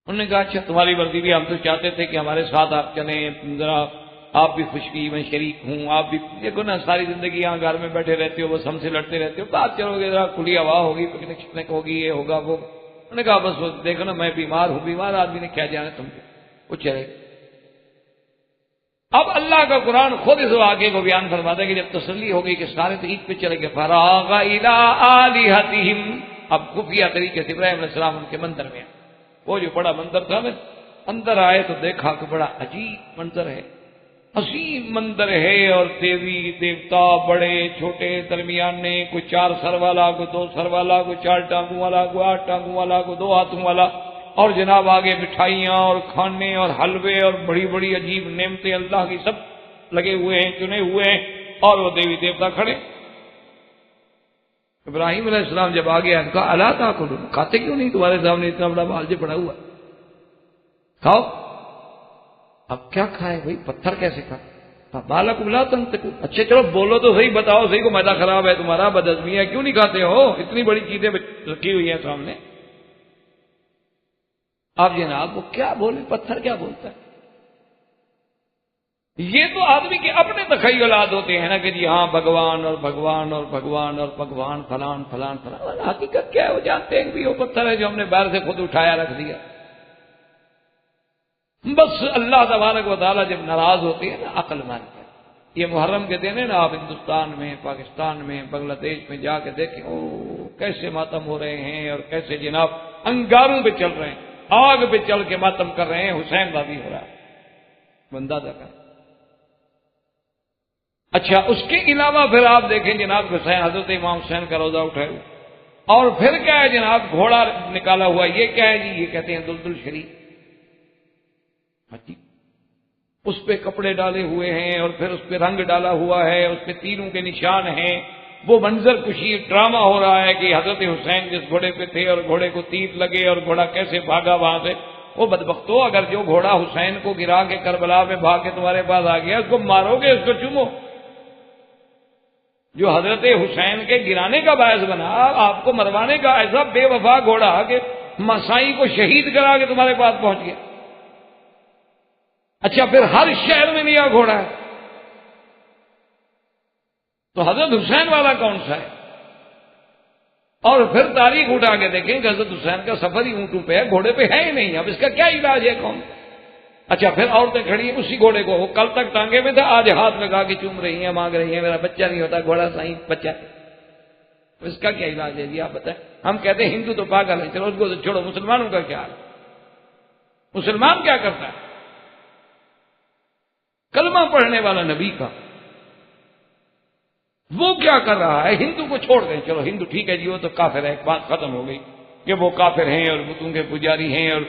انہوں نے کہا اچھا تمہاری مرضی بھی، ہم تو چاہتے تھے کہ ہمارے ساتھ آپ چلیں، ذرا آپ بھی خوشی میں شریک ہوں، آپ بھی دیکھو نا ساری زندگی یہاں گھر میں بیٹھے رہتے ہو، بس ہم سے لڑتے رہتے ہو، بات چلو گے، ذرا کھلی ہوا ہوگی، پکنک شکنک ہوگی، یہ ہوگا وہ۔ انہوں نے کہا بس دیکھو نا میں بیمار ہوں، بیمار آدمی نے کیا جانا تم کو، وہ چلے۔ اب اللہ کا قرآن خود اس واقعے کو بیان فرماتا ہے کہ جب تسلی ہو گئی کہ سارے تو عید پہ چلے گئے، فراغ الی آلہتہم، اب خفیہ طریقے سے ابراہیم علیہ السلام ان کے مندر میں، وہ جو بڑا مندر تھا نا، اندر آئے تو دیکھا کہ بڑا عجیب منظر ہے، عظیم مندر ہے، اور دیوی دیوتا بڑے چھوٹے درمیانے، کوئی 4 سر والا، کوئی 2 سر والا، کوئی 4 ٹانگوں والا، کوئی 8 ٹانگوں والا، کوئی 2 ہاتھوں والا، اور جناب آگے مٹھائیاں اور کھانے اور حلوے اور بڑی بڑی عجیب نعمتیں اللہ کی سب لگے ہوئے ہیں، چنے ہوئے ہیں، اور وہ دیوی دیوتا کھڑے۔ ابراہیم علیہ السلام جب آگے ان کا الا تاکلون، کھاتے کیوں نہیں؟ تمہارے سامنے اتنا بڑا مالجے پڑا ہوا، کھاؤ۔ اب کیا کھائے بھائی، پتھر کیسے کھائے؟ بالکم لا تنطقون، اچھا چلو بولو تو صحیح، بتاؤ صحیح کو معدہ خراب ہے تمہارا، بدہضمی ہے، کیوں نہیں کھاتے ہو؟ اتنی بڑی چیزیں رکھی ہوئی ہیں سامنے۔ اب جناب وہ کیا بولے، پتھر کیا بولتا ہے؟ یہ تو آدمی کے اپنے تخیلات ہوتے ہیں نا کہ جی ہاں بھگوان اور بھگوان اور بھگوان اور بھگوان فلان فلان فلان، حقیقت کیا ہے وہ جانتے ہیں کہ وہ پتھر ہے جو ہم نے باہر سے خود اٹھایا رکھ دیا۔ بس اللہ تبارک و تعالیٰ جب ناراض ہوتے ہیں نا عقل مانتا ہے، یہ محرم کے دن ہے نا، آپ ہندوستان میں، پاکستان میں، بنگلہ دیش میں جا کے دیکھیں، او کیسے ماتم ہو رہے ہیں، اور کیسے جناب انگاروں پہ چل رہے ہیں، آگ پہ چل کے ماتم کر رہے ہیں، حسین راضی ہو رہا ہے، بندہ کر۔ اچھا، اس کے علاوہ پھر آپ دیکھیں جناب حسین، حضرت امام حسین کا روزہ اٹھائے ہوئے، اور پھر کیا ہے جناب، گھوڑا نکالا ہوا، یہ کیا ہے جی، یہ کہتے ہیں دلدل شریف، اس پہ کپڑے ڈالے ہوئے ہیں، اور پھر اس پہ رنگ ڈالا ہوا ہے، اس پہ تیروں کے نشان ہیں، وہ منظر کشی ڈرامہ ہو رہا ہے کہ حضرت حسین جس گھوڑے پہ تھے اور گھوڑے کو تیر لگے اور گھوڑا کیسے بھاگا وہاں سے۔ وہ بدبختو، اگر جو گھوڑا حسین کو گرا کے کربلا میں بھاگ کے تمہارے پاس آ گیا، اس کو مارو گے، اس کو چومو؟ جو حضرت حسین کے گرانے کا باعث بنا، آپ کو مروانے کا ایسا بے وفا گھوڑا کہ مسائی کو شہید کرا کے تمہارے پاس پہنچ گیا۔ اچھا، پھر ہر شہر میں نیا گھوڑا ہے، تو حضرت حسین والا کون سا ہے؟ اور پھر تاریخ اٹھا کے دیکھیں کہ حضرت حسین کا سفر ہی اونٹوں پہ ہے، گھوڑے پہ ہے ہی نہیں، اب اس کا کیا علاج ہے کون؟ اچھا، پھر عورتیں کھڑی ہیں اسی گھوڑے کو، وہ کل تک ٹانگے میں تھا، آج ہاتھ لگا کے چوم رہی ہیں، مانگ رہی ہیں میرا بچہ نہیں ہوتا، گھوڑا صحیح بچہ، اس کا کیا علاج ہے جی آپ بتائیں؟ ہم کہتے ہیں ہندو تو پاگل ہے، چلو اس کو تو چھوڑو، مسلمانوں کا کیا حال ہے؟ مسلمان کیا کرتا ہے؟ کلمہ پڑھنے والا نبی کا، وہ کیا کر رہا ہے؟ ہندو کو چھوڑ دیں، چلو ہندو ٹھیک ہے جی، وہ تو کافر ہے، ایک بات ختم ہو گئی کہ وہ کافر ہیں اور بتوں کے پجاری ہیں، اور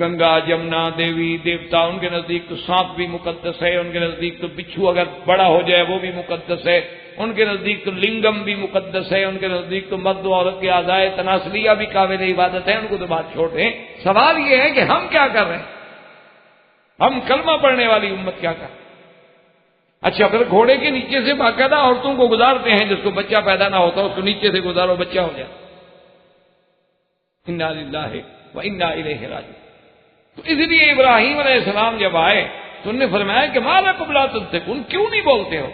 گنگا جمنا دیوی دیوتا ان کے نزدیک تو سانپ بھی مقدس ہے، ان کے نزدیک تو بچھو اگر بڑا ہو جائے وہ بھی مقدس ہے، ان کے نزدیک تو لنگم بھی مقدس ہے، ان کے نزدیک تو مرد و عورت کے اعضائے تناسلیہ بھی قابل عبادت ہے، ان کو تو بات چھوڑ دیں۔ سوال یہ ہے کہ ہم کیا کر رہے ہیں؟ ہم کلمہ پڑھنے والی امت کیا کر رہے ہیں؟ اچھا، پھر گھوڑے کے نیچے سے باقاعدہ عورتوں کو گزارتے ہیں، جس کو بچہ پیدا نہ ہوتا اس کو نیچے سے گزارو، بچہ ہو جائے۔ انا للہ و انا الیہ راجعون۔ تو اس لیے ابراہیم علیہ السلام جب آئے تو انہوں نے فرمایا کہ ما لکم لا تنطقون، کیوں نہیں بولتے ہو؟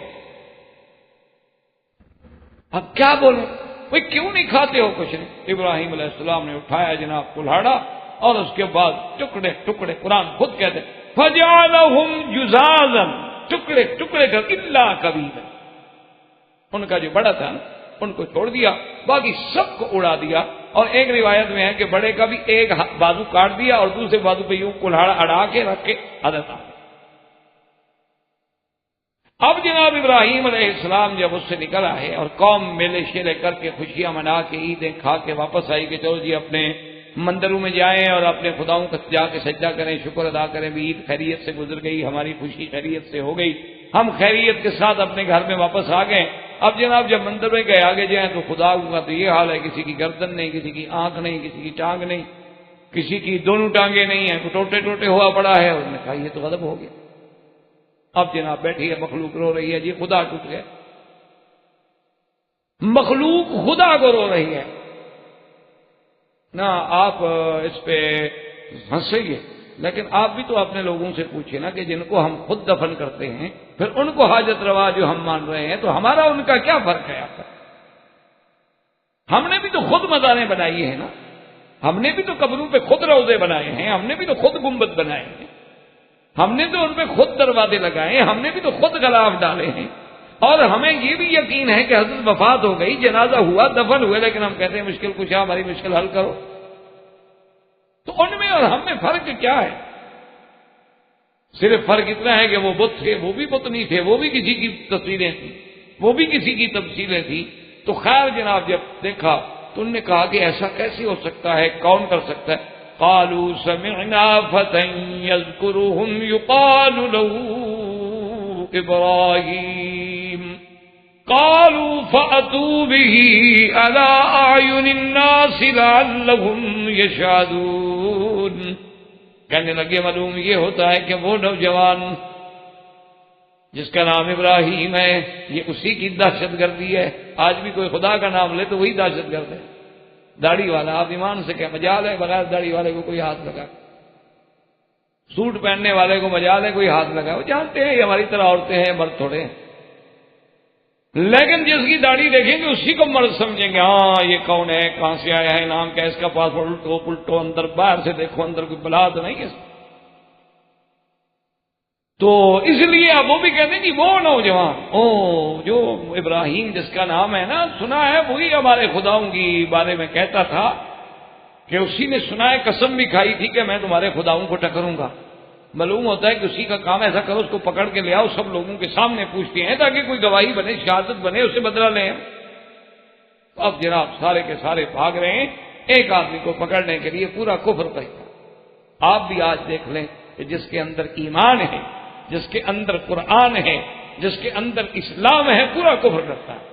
اب کیا بولیں بھئی، کیوں نہیں کھاتے ہو کچھ نہیں؟ ابراہیم علیہ السلام نے اٹھایا جناب کلہاڑا، اور اس کے بعد ٹکڑے ٹکڑے، قرآن خود کہتے ہیں فجعلہم جزازا، ٹکڑے ٹکڑے کر الا کبیرا، ان کا جو بڑا تھا ان کو چھوڑ دیا، باقی سب کو اڑا دیا۔ اور ایک روایت میں ہے کہ بڑے کا بھی ایک بازو کاٹ دیا اور دوسرے بازو پہ یوں کلہاڑا اڑا کے رکھ کے حضرت آ گئے۔ اب جناب ابراہیم علیہ السلام جب اس سے نکل آئے اور قوم میلے شیلے کر کے خوشیاں منا کے عیدیں کھا کے واپس آئی کہ چلو جی اپنے مندروں میں جائیں اور اپنے خداؤں کا جا کے سجدہ کریں، شکر ادا کریں، بھی عید خیریت سے گزر گئی، ہماری خوشی خیریت سے ہو گئی، ہم خیریت کے ساتھ اپنے گھر میں واپس آ گئے۔ اب جناب جب مندر میں گئے آگے جائیں تو خدا کا تو یہ حال ہے، کسی کی گردن نہیں، کسی کی آنکھ نہیں، کسی کی ٹانگ نہیں، کسی کی دونوں ٹانگیں نہیں ہیں، ٹوٹے ٹوٹے ہوا پڑا ہے۔ انہوں نے کہا یہ تو غضب ہو گیا۔ اب جناب بیٹھی ہے مخلوق رو رہی ہے، جی خدا ٹوٹ گیا، مخلوق خدا کو رو رہی ہے نا۔ آپ اس پہ ہنسیے، لیکن آپ بھی تو اپنے لوگوں سے پوچھیں نا کہ جن کو ہم خود دفن کرتے ہیں، پھر ان کو حاجت روا جو ہم مان رہے ہیں، تو ہمارا ان کا کیا فرق ہے؟ آپ کا ہم نے بھی تو خود مزاریں بنائی ہیں نا، ہم نے بھی تو قبروں پہ خود روضے بنائے ہیں، ہم نے بھی تو خود گنبد بنائے ہیں، ہم نے تو ان پہ خود دروازے لگائے ہیں، ہم نے بھی تو خود غلاف ڈالے ہیں، اور ہمیں یہ بھی یقین ہے کہ حضرت وفات ہو گئی، جنازہ ہوا، دفن ہوئے، لیکن ہم کہتے ہیں مشکل کشا ہماری مشکل حل کرو۔ تو ان میں اور ہم میں فرق کیا ہے؟ صرف فرق اتنا ہے کہ وہ بت تھے، وہ بھی بت نہیں تھے، وہ بھی کسی کی تصویریں تھیں، وہ بھی کسی کی تمثیلیں تھیں۔ تو خیر جناب جب دیکھا تو انہوں نے کہا کہ ایسا کیسے ہو سکتا ہے، کون کر سکتا ہے؟ قالوا سمعنا فتى يذكرهم يقال له ابراہیم قالوا فأتوا به على أعين الناس لعلهم يشهدون۔ کہنے لگے معلوم یہ ہوتا ہے کہ وہ نوجوان جس کا نام ابراہیم ہے، یہ اسی کی دہشت گردی ہے۔ آج بھی کوئی خدا کا نام لے تو وہی دہشت گرد ہے۔ داڑھی والا، آپ ایمان سے کیا مجال ہے بغیر داڑھی والے کو کوئی ہاتھ لگا؟ سوٹ پہننے والے کو مجال ہے کوئی ہاتھ لگا؟ وہ جانتے ہیں یہ ہماری طرح عورتیں ہیں، مرد تھوڑے ہیں، لیکن جس کی داڑھی دیکھیں گے اسی کو مرد سمجھیں گے۔ ہاں یہ کون ہے، کہاں سے آیا ہے، نام کیا، اس کا پاسپورٹ الٹو پلٹو، اندر باہر سے دیکھو اندر کوئی بلا تو نہیں ہے۔ تو اس لیے اب وہ بھی کہتے ہیں کہ وہ نوجوان جو ابراہیم جس کا نام ہے نا سنا ہے وہی ہمارے خداؤں کی بارے میں کہتا تھا کہ اسی نے سنا ہے قسم بھی کھائی تھی کہ میں تمہارے خداؤں کو ٹکروں گا. معلوم ہوتا ہے کہ اسی کا کام ایسا کرو اس کو پکڑ کے لے آؤ سب لوگوں کے سامنے پوچھتے ہیں تاکہ کوئی گواہی بنے شہادت بنے اسے بدلہ لیں. اب جناب سارے کے سارے بھاگ رہے ہیں ایک آدمی کو پکڑنے کے لیے پورا کفر کہتا. آپ بھی آج دیکھ لیں کہ جس کے اندر ایمان ہے جس کے اندر قرآن ہے جس کے اندر اسلام ہے پورا کفر کرتا ہے.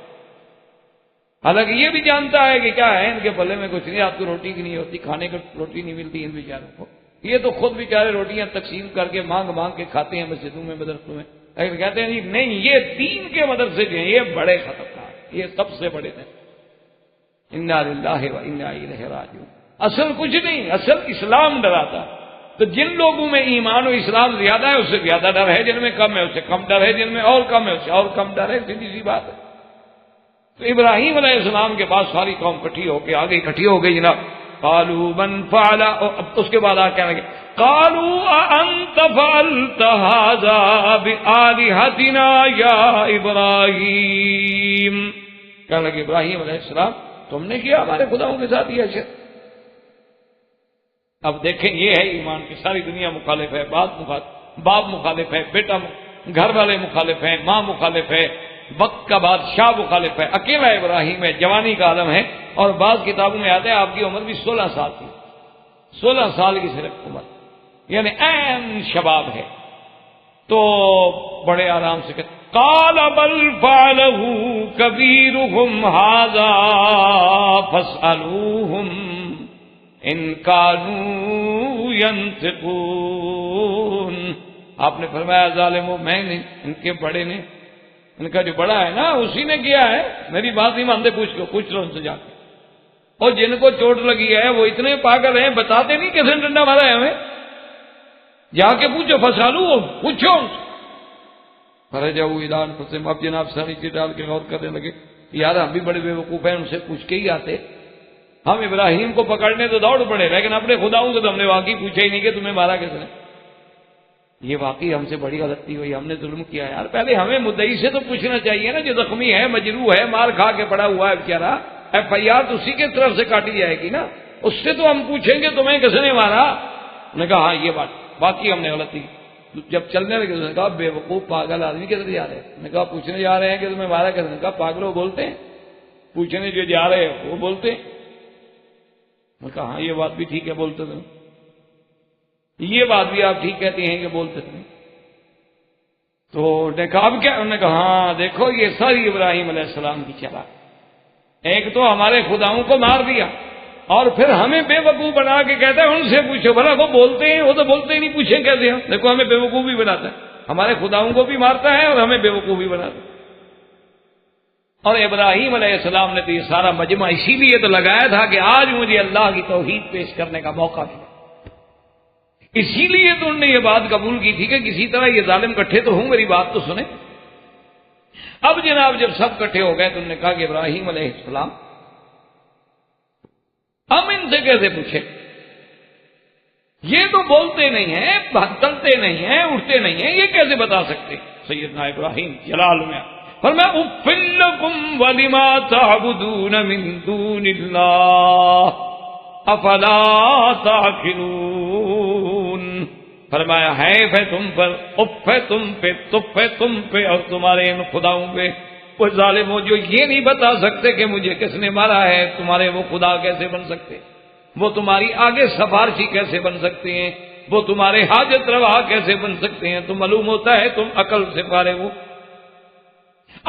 حالانکہ یہ بھی جانتا ہے کہ کیا ہے ان کے پلے میں کچھ نہیں آپ کو روٹی کی نہیں ہوتی کھانے کو روٹی نہیں ملتی ان بیچاروں کو. یہ تو خود بیچارے روٹیاں تقسیم کر کے مانگ مانگ کے کھاتے ہیں مسجدوں میں مدرسوں میں. لیکن کہتے ہیں نہیں یہ دین کے مدرسے جو ہیں یہ بڑے خطرناک یہ سب سے بڑے ہیں. انا للہ و انا الیہ راجعون. اصل کچھ نہیں اصل اسلام ڈراتا. تو جن لوگوں میں ایمان و اسلام زیادہ ہے اس سے زیادہ ڈر ہے جن میں کم ہے اس سے کم ڈر ہے جن میں اور کم ہے اس سے اور کم ڈر ہے. سیدھی سی بات ہے. تو ابراہیم علیہ السلام کے بعد ساری قوم اکٹھی ہو کے آگے اکٹھی ہو گئی جناب. قالوا من فعل اس کے بعد کہنے لگے قالوا انت فعلت هذا بآلهتنا یا ابراہیم. کہنے لگے ابراہیم علیہ السلام تم نے کیا ہمارے خداؤں کے ساتھ یہ اچھا. اب دیکھیں یہ ہے ایمان کی ساری دنیا مخالف ہے باپ مخالف ہے بیٹا گھر والے مخالف ہیں ماں مخالف ہے وقت کا بادشاہ مخالف ہے اکیلا ابراہیم ہے جوانی کا عالم ہے. اور بعض کتابوں میں آتا ہے آپ کی عمر بھی 16 سال تھی 16 سال کی صرف عمر یعنی عین شباب ہے. تو بڑے آرام سے کہتے قال بل فعله كبيرهم هذا فاسألوهم ان كانوا ينطقون. آپ نے فرمایا ظالمو میں نے ان کے بڑے نے ان کا جو بڑا ہے نا اسی نے کیا ہے میری بات نہیں مانتے پوچھ لو ان سے جا کے. اور جن کو چوٹ لگی ہے وہ اتنے پاگل ہیں بتاتے نہیں کیسے ڈنڈا مارا ہے ہمیں. جا کے پوچھو فسالو پوچھو ان سے. فرجعوا الى انفسهم. اب جناب ساری چیز ڈال کے غور کرنے لگے یار ہم بھی بڑے بے وقوف ہیں ان سے پوچھ کے ہی آتے. ہم ابراہیم کو پکڑنے تو دوڑ پڑے لیکن اپنے خداؤں سے تو ہم نے واقعی پوچھا ہی نہیں کہ تمہیں مارا کس نے. یہ واقعی ہم سے بڑی غلطی ہوئی ہم نے ظلم کیا یار. پہلے ہمیں مدعی سے تو پوچھنا چاہیے نا جو زخمی ہے مجروح ہے مار کھا کے پڑا ہوا ہے بیچارہ. FIR تو اسی کی طرف سے کاٹی جائے گی نا اس سے تو ہم پوچھیں گے تمہیں کس نے مارا. انہوں نے کہا ہاں یہ بات باقی ہم نے غلطی. جب چلنے لگے انہوں نے کہا بے وقوف پاگل آدمی کدھر جا رہے ہیں. انہوں نے کہا پوچھنے جا رہے ہیں کہ تمہیں مارا کس نے. کہا پاگلوں بولتے ہیں پوچھنے جو جا رہے ہیں وہ بولتے ہیں. میں کہا ہاں یہ بات بھی ٹھیک ہے بولتے تھے یہ بات بھی آپ ٹھیک کہتے ہیں کہ بولتے تھے. تو نے کہا اب کیا انہوں نے کہا ہاں دیکھو یہ ساری ابراہیم علیہ السلام کی چلا. ایک تو ہمارے خداؤں کو مار دیا اور پھر ہمیں بے وقوف بنا کے کہتا ہے ان سے پوچھو. بھلا وہ بولتے ہیں وہ تو بولتے ہی نہیں پوچھیں کیسے ہم. دیکھو ہمیں بے وقوف بھی بناتا ہے ہمارے خداؤں کو بھی مارتا ہے اور ہمیں بے وقوف بھی بناتا ہے. اور ابراہیم علیہ السلام نے تو یہ سارا مجمع اسی لیے تو لگایا تھا کہ آج مجھے اللہ کی توحید پیش کرنے کا موقع ملا. اسی لیے تو انہوں نے یہ بات قبول کی تھی کہ کسی طرح یہ ظالم کٹھے تو ہوں میری بات تو سنیں. اب جناب جب سب کٹھے ہو گئے تو انہوں نے کہا کہ ابراہیم علیہ السلام ہم ان سے کیسے پوچھیں یہ تو بولتے نہیں ہیں چلتے نہیں ہیں اٹھتے نہیں ہیں یہ کیسے بتا سکتے. سیدنا ابراہیم جلال میں فرمایا اف لکم ولما تعبدون من دون اللہ افلا تعقلون. فرمایا ہے تم پر اف ہے تم پہ تف ہے تم پہ اور تمہارے ان خداؤں پہ وہ ظالموں جو یہ نہیں بتا سکتے کہ مجھے کس نے مارا ہے. تمہارے وہ خدا کیسے بن سکتے وہ تمہاری آگے سفارشی کیسے بن سکتے ہیں وہ تمہارے حاجت روا کیسے بن سکتے ہیں. تو معلوم ہوتا ہے تم عقل سے فارغ ہو.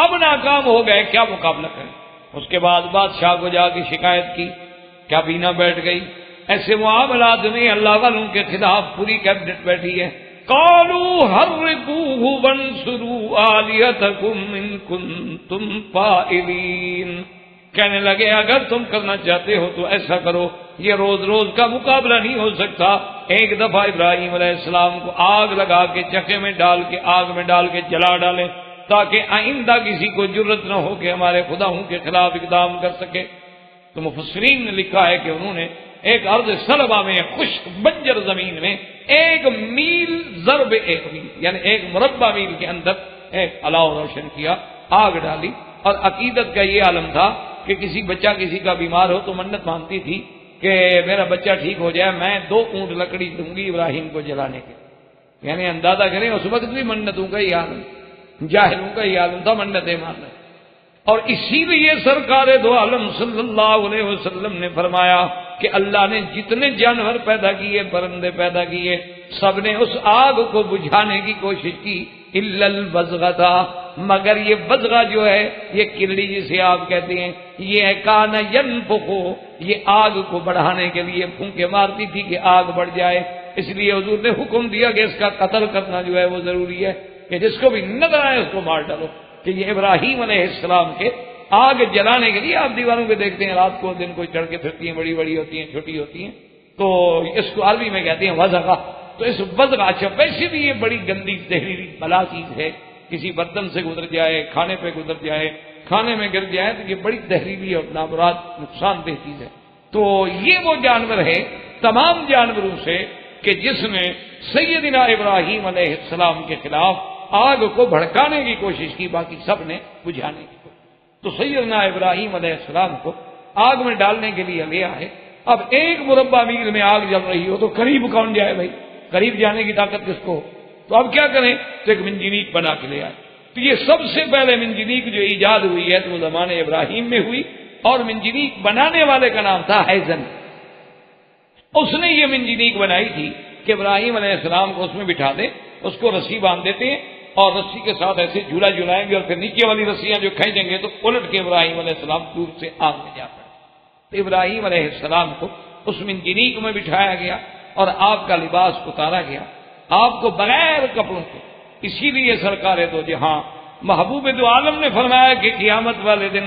اب ناکام ہو گئے کیا مقابلہ کریں. اس کے بعد بادشاہ کو جا کے شکایت کی کیا بینا بیٹھ گئی. ایسے معاملات میں اللہ والوں کے خلاف پوری کیبنٹ بیٹھی ہے. قالوا حرقوه وانصروا آلهتكم ان كنتم فاعلين. کہنے لگے اگر تم کرنا چاہتے ہو تو ایسا کرو. یہ روز روز کا مقابلہ نہیں ہو سکتا. ایک دفعہ ابراہیم علیہ السلام کو آگ لگا کے چکے میں ڈال کے آگ میں ڈال کے جلا ڈالیں تاکہ آئندہ کسی کو جرت نہ ہو کہ ہمارے خداؤں کے خلاف اقدام کر سکے. تو مفسرین نے لکھا ہے کہ انہوں نے ایک ارض سلبہ میں، خشک بنجر زمین میں 1 میل ضرب 1 میل یعنی 1 مربع میل کے اندر ایک الاؤ روشن کیا، آگ ڈالی. اور عقیدت کا یہ عالم تھا کہ کسی بچہ کسی کا بیمار ہو تو منت مانتی تھی کہ میرا بچہ ٹھیک ہو جائے، میں 2 اونٹ لکڑی دوں گی ابراہیم کو جلانے کے. یعنی اندازہ کریں اس وقت بھی منتوں کا ہی عالم، جاہلوں کا ہی عالم تھا منتیں ماننا. اور اسی لیے سرکار دو عالم صلی اللہ علیہ وسلم نے فرمایا کہ اللہ نے جتنے جانور پیدا کیے، پرندے پیدا کیے، سب نے اس آگ کو بجھانے کی کوشش کی الا البزغہ، مگر یہ بزغہ جو ہے، یہ کلڑی جسے آپ کہتے ہیں، یہ کان ینفخ، یہ آگ کو بڑھانے کے لیے پھونکے مارتی تھی کہ آگ بڑھ جائے. اس لیے حضور نے حکم دیا کہ اس کا قتل کرنا جو ہے وہ ضروری ہے، کہ جس کو بھی نظر آئے اس کو مار ڈالو. کہ یہ ابراہیم علیہ السلام کے آگ جلانے کے لیے آپ دیواروں پہ دیکھتے ہیں رات کو دن کو چڑھ کے پھرتی ہیں، بڑی بڑی ہوتی ہیں، چھوٹی ہوتی ہیں، تو اس کو عربی میں کہتے ہیں وزغہ. تو اس وزغہ، اچھا ویسے بھی یہ بڑی گندی زہریلی بلا چیز ہے، کسی برتن سے گزر جائے، کھانے پہ گزر جائے، کھانے میں گر جائے تو یہ بڑی زہریلی اور نامراد نقصان دہ چیز ہے. تو یہ وہ جانور ہے تمام جانوروں سے کہ جس نے سیدنا ابراہیم علیہ السلام کے خلاف آگ کو بھڑکانے کی کوشش کی، باقی سب نے بجھانے کی کوشش. تو سیدنا ابراہیم علیہ السلام کو آگ میں ڈالنے کے لیے لیا ہے. اب 1 مربع میل میں آگ جل رہی ہو تو قریب کون جائے بھائی؟ قریب جانے کی طاقت کس کو؟ تو اب کیا کریں؟ تو ایک منجنیق بنا کے لے آئے. تو یہ سب سے پہلے منجنیق جو ایجاد ہوئی ہے تو وہ زمانے ابراہیم میں ہوئی، اور منجنیق بنانے والے کا نام تھا ہیزن. اس نے یہ منجنیق بنائی تھی کہ ابراہیم علیہ السلام کو اس میں بٹھا دیں، اس کو رسی باندھ دیتے ہیں اور رسی کے ساتھ ایسے جھولا جھلائیں گے اور پھر نیچے والی رسیاں جو کھینچیں گے تو الٹ کے ابراہیم علیہ السلام دور سے آگ میں جا پڑے. تو ابراہیم علیہ السلام کو اس منجنیق میں بٹھایا گیا اور آپ کا لباس اتارا گیا، آپ کو بغیر کپڑوں کے. اسی لیے سرکار دو جہاں محبوب دو عالم نے فرمایا کہ قیامت والے دن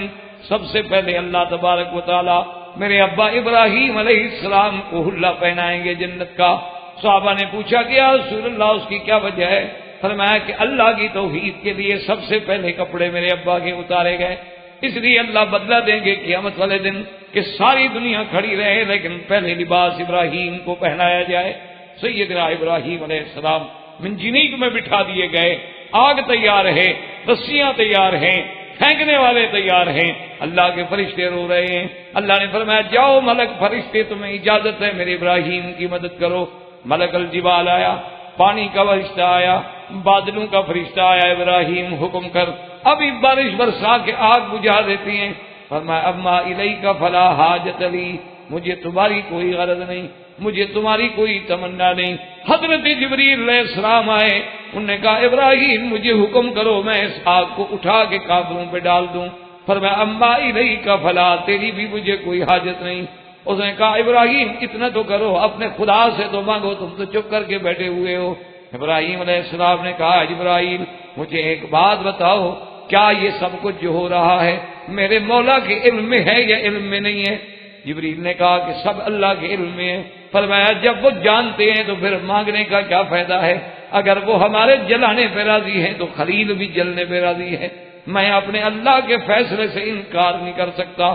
سب سے پہلے اللہ تبارک و تعالی میرے ابا ابراہیم علیہ السلام کو حلہ پہنائیں گے جنت کا. صحابہ نے پوچھا کہ یا رسول اللہ اس کی کیا وجہ ہے؟ فرمایا کہ اللہ کی توحید کے لیے سب سے پہلے کپڑے میرے ابا کے اتارے گئے، اس لیے اللہ بدلہ دیں گے قیامت والے دن کہ ساری دنیا کھڑی رہے لیکن پہلے لباس ابراہیم کو پہنایا جائے. سیدنا ابراہیم علیہ السلام منجنیق میں بٹھا دیے گئے، آگ تیار ہے، رسیاں تیار ہیں، پھینکنے والے تیار ہیں. اللہ کے فرشتے رو رہے ہیں. اللہ نے فرمایا جاؤ ملک فرشتے تمہیں اجازت ہے میرے ابراہیم کی مدد کرو. ملک الجبال آیا، پانی کا فرشتہ آیا، بادلوں کا فرشتہ آیا، ابراہیم حکم کر ابھی بارش برسا کے آگ بجھا دیتی ہیں. فرمایا اما الیک فلا حاجت لی، مجھے تمہاری کوئی غرض نہیں، مجھے تمہاری کوئی تمنا نہیں. حضرت جبریل علیہ السلام آئے، انہوں نے کہا ابراہیم مجھے حکم کرو میں اس آگ کو اٹھا کے کافروں پہ ڈال دوں. فرمایا اما الیک فلا، تیری بھی مجھے کوئی حاجت نہیں. اس نے کہا ابراہیم اتنا تو کرو، اپنے خدا سے تو مانگو، تم تو چپ کر کے بیٹھے ہوئے ہو. ابراہیم علیہ السلام نے کہا جبرائیل مجھے ایک بات بتاؤ، کیا یہ سب کچھ جو ہو رہا ہے میرے مولا کے علم میں ہے یا علم میں نہیں ہے؟ جبریل نے کہا کہ سب اللہ کے علم میں ہے. فرمایا جب وہ جانتے ہیں تو پھر مانگنے کا کیا فائدہ ہے؟ اگر وہ ہمارے جلانے پہ راضی ہیں تو خلیل بھی جلنے پہ راضی ہے. میں اپنے اللہ کے فیصلے سے انکار نہیں کر سکتا.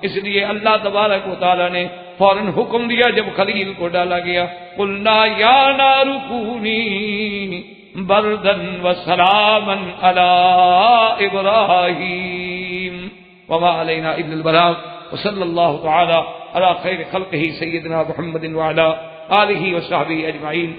اس لیے اللہ تبارک و تعالی نے فوراً حکم دیا جب خلیل کو ڈالا گیا، قلنا یا نار کونی بردن وسلاما علی ابراہیم وما علینا الا البلاغ وصلی اللہ تعالی علی خیر خلقہ سیدنا محمد وعلی آلہ وصحبہ اجمعین.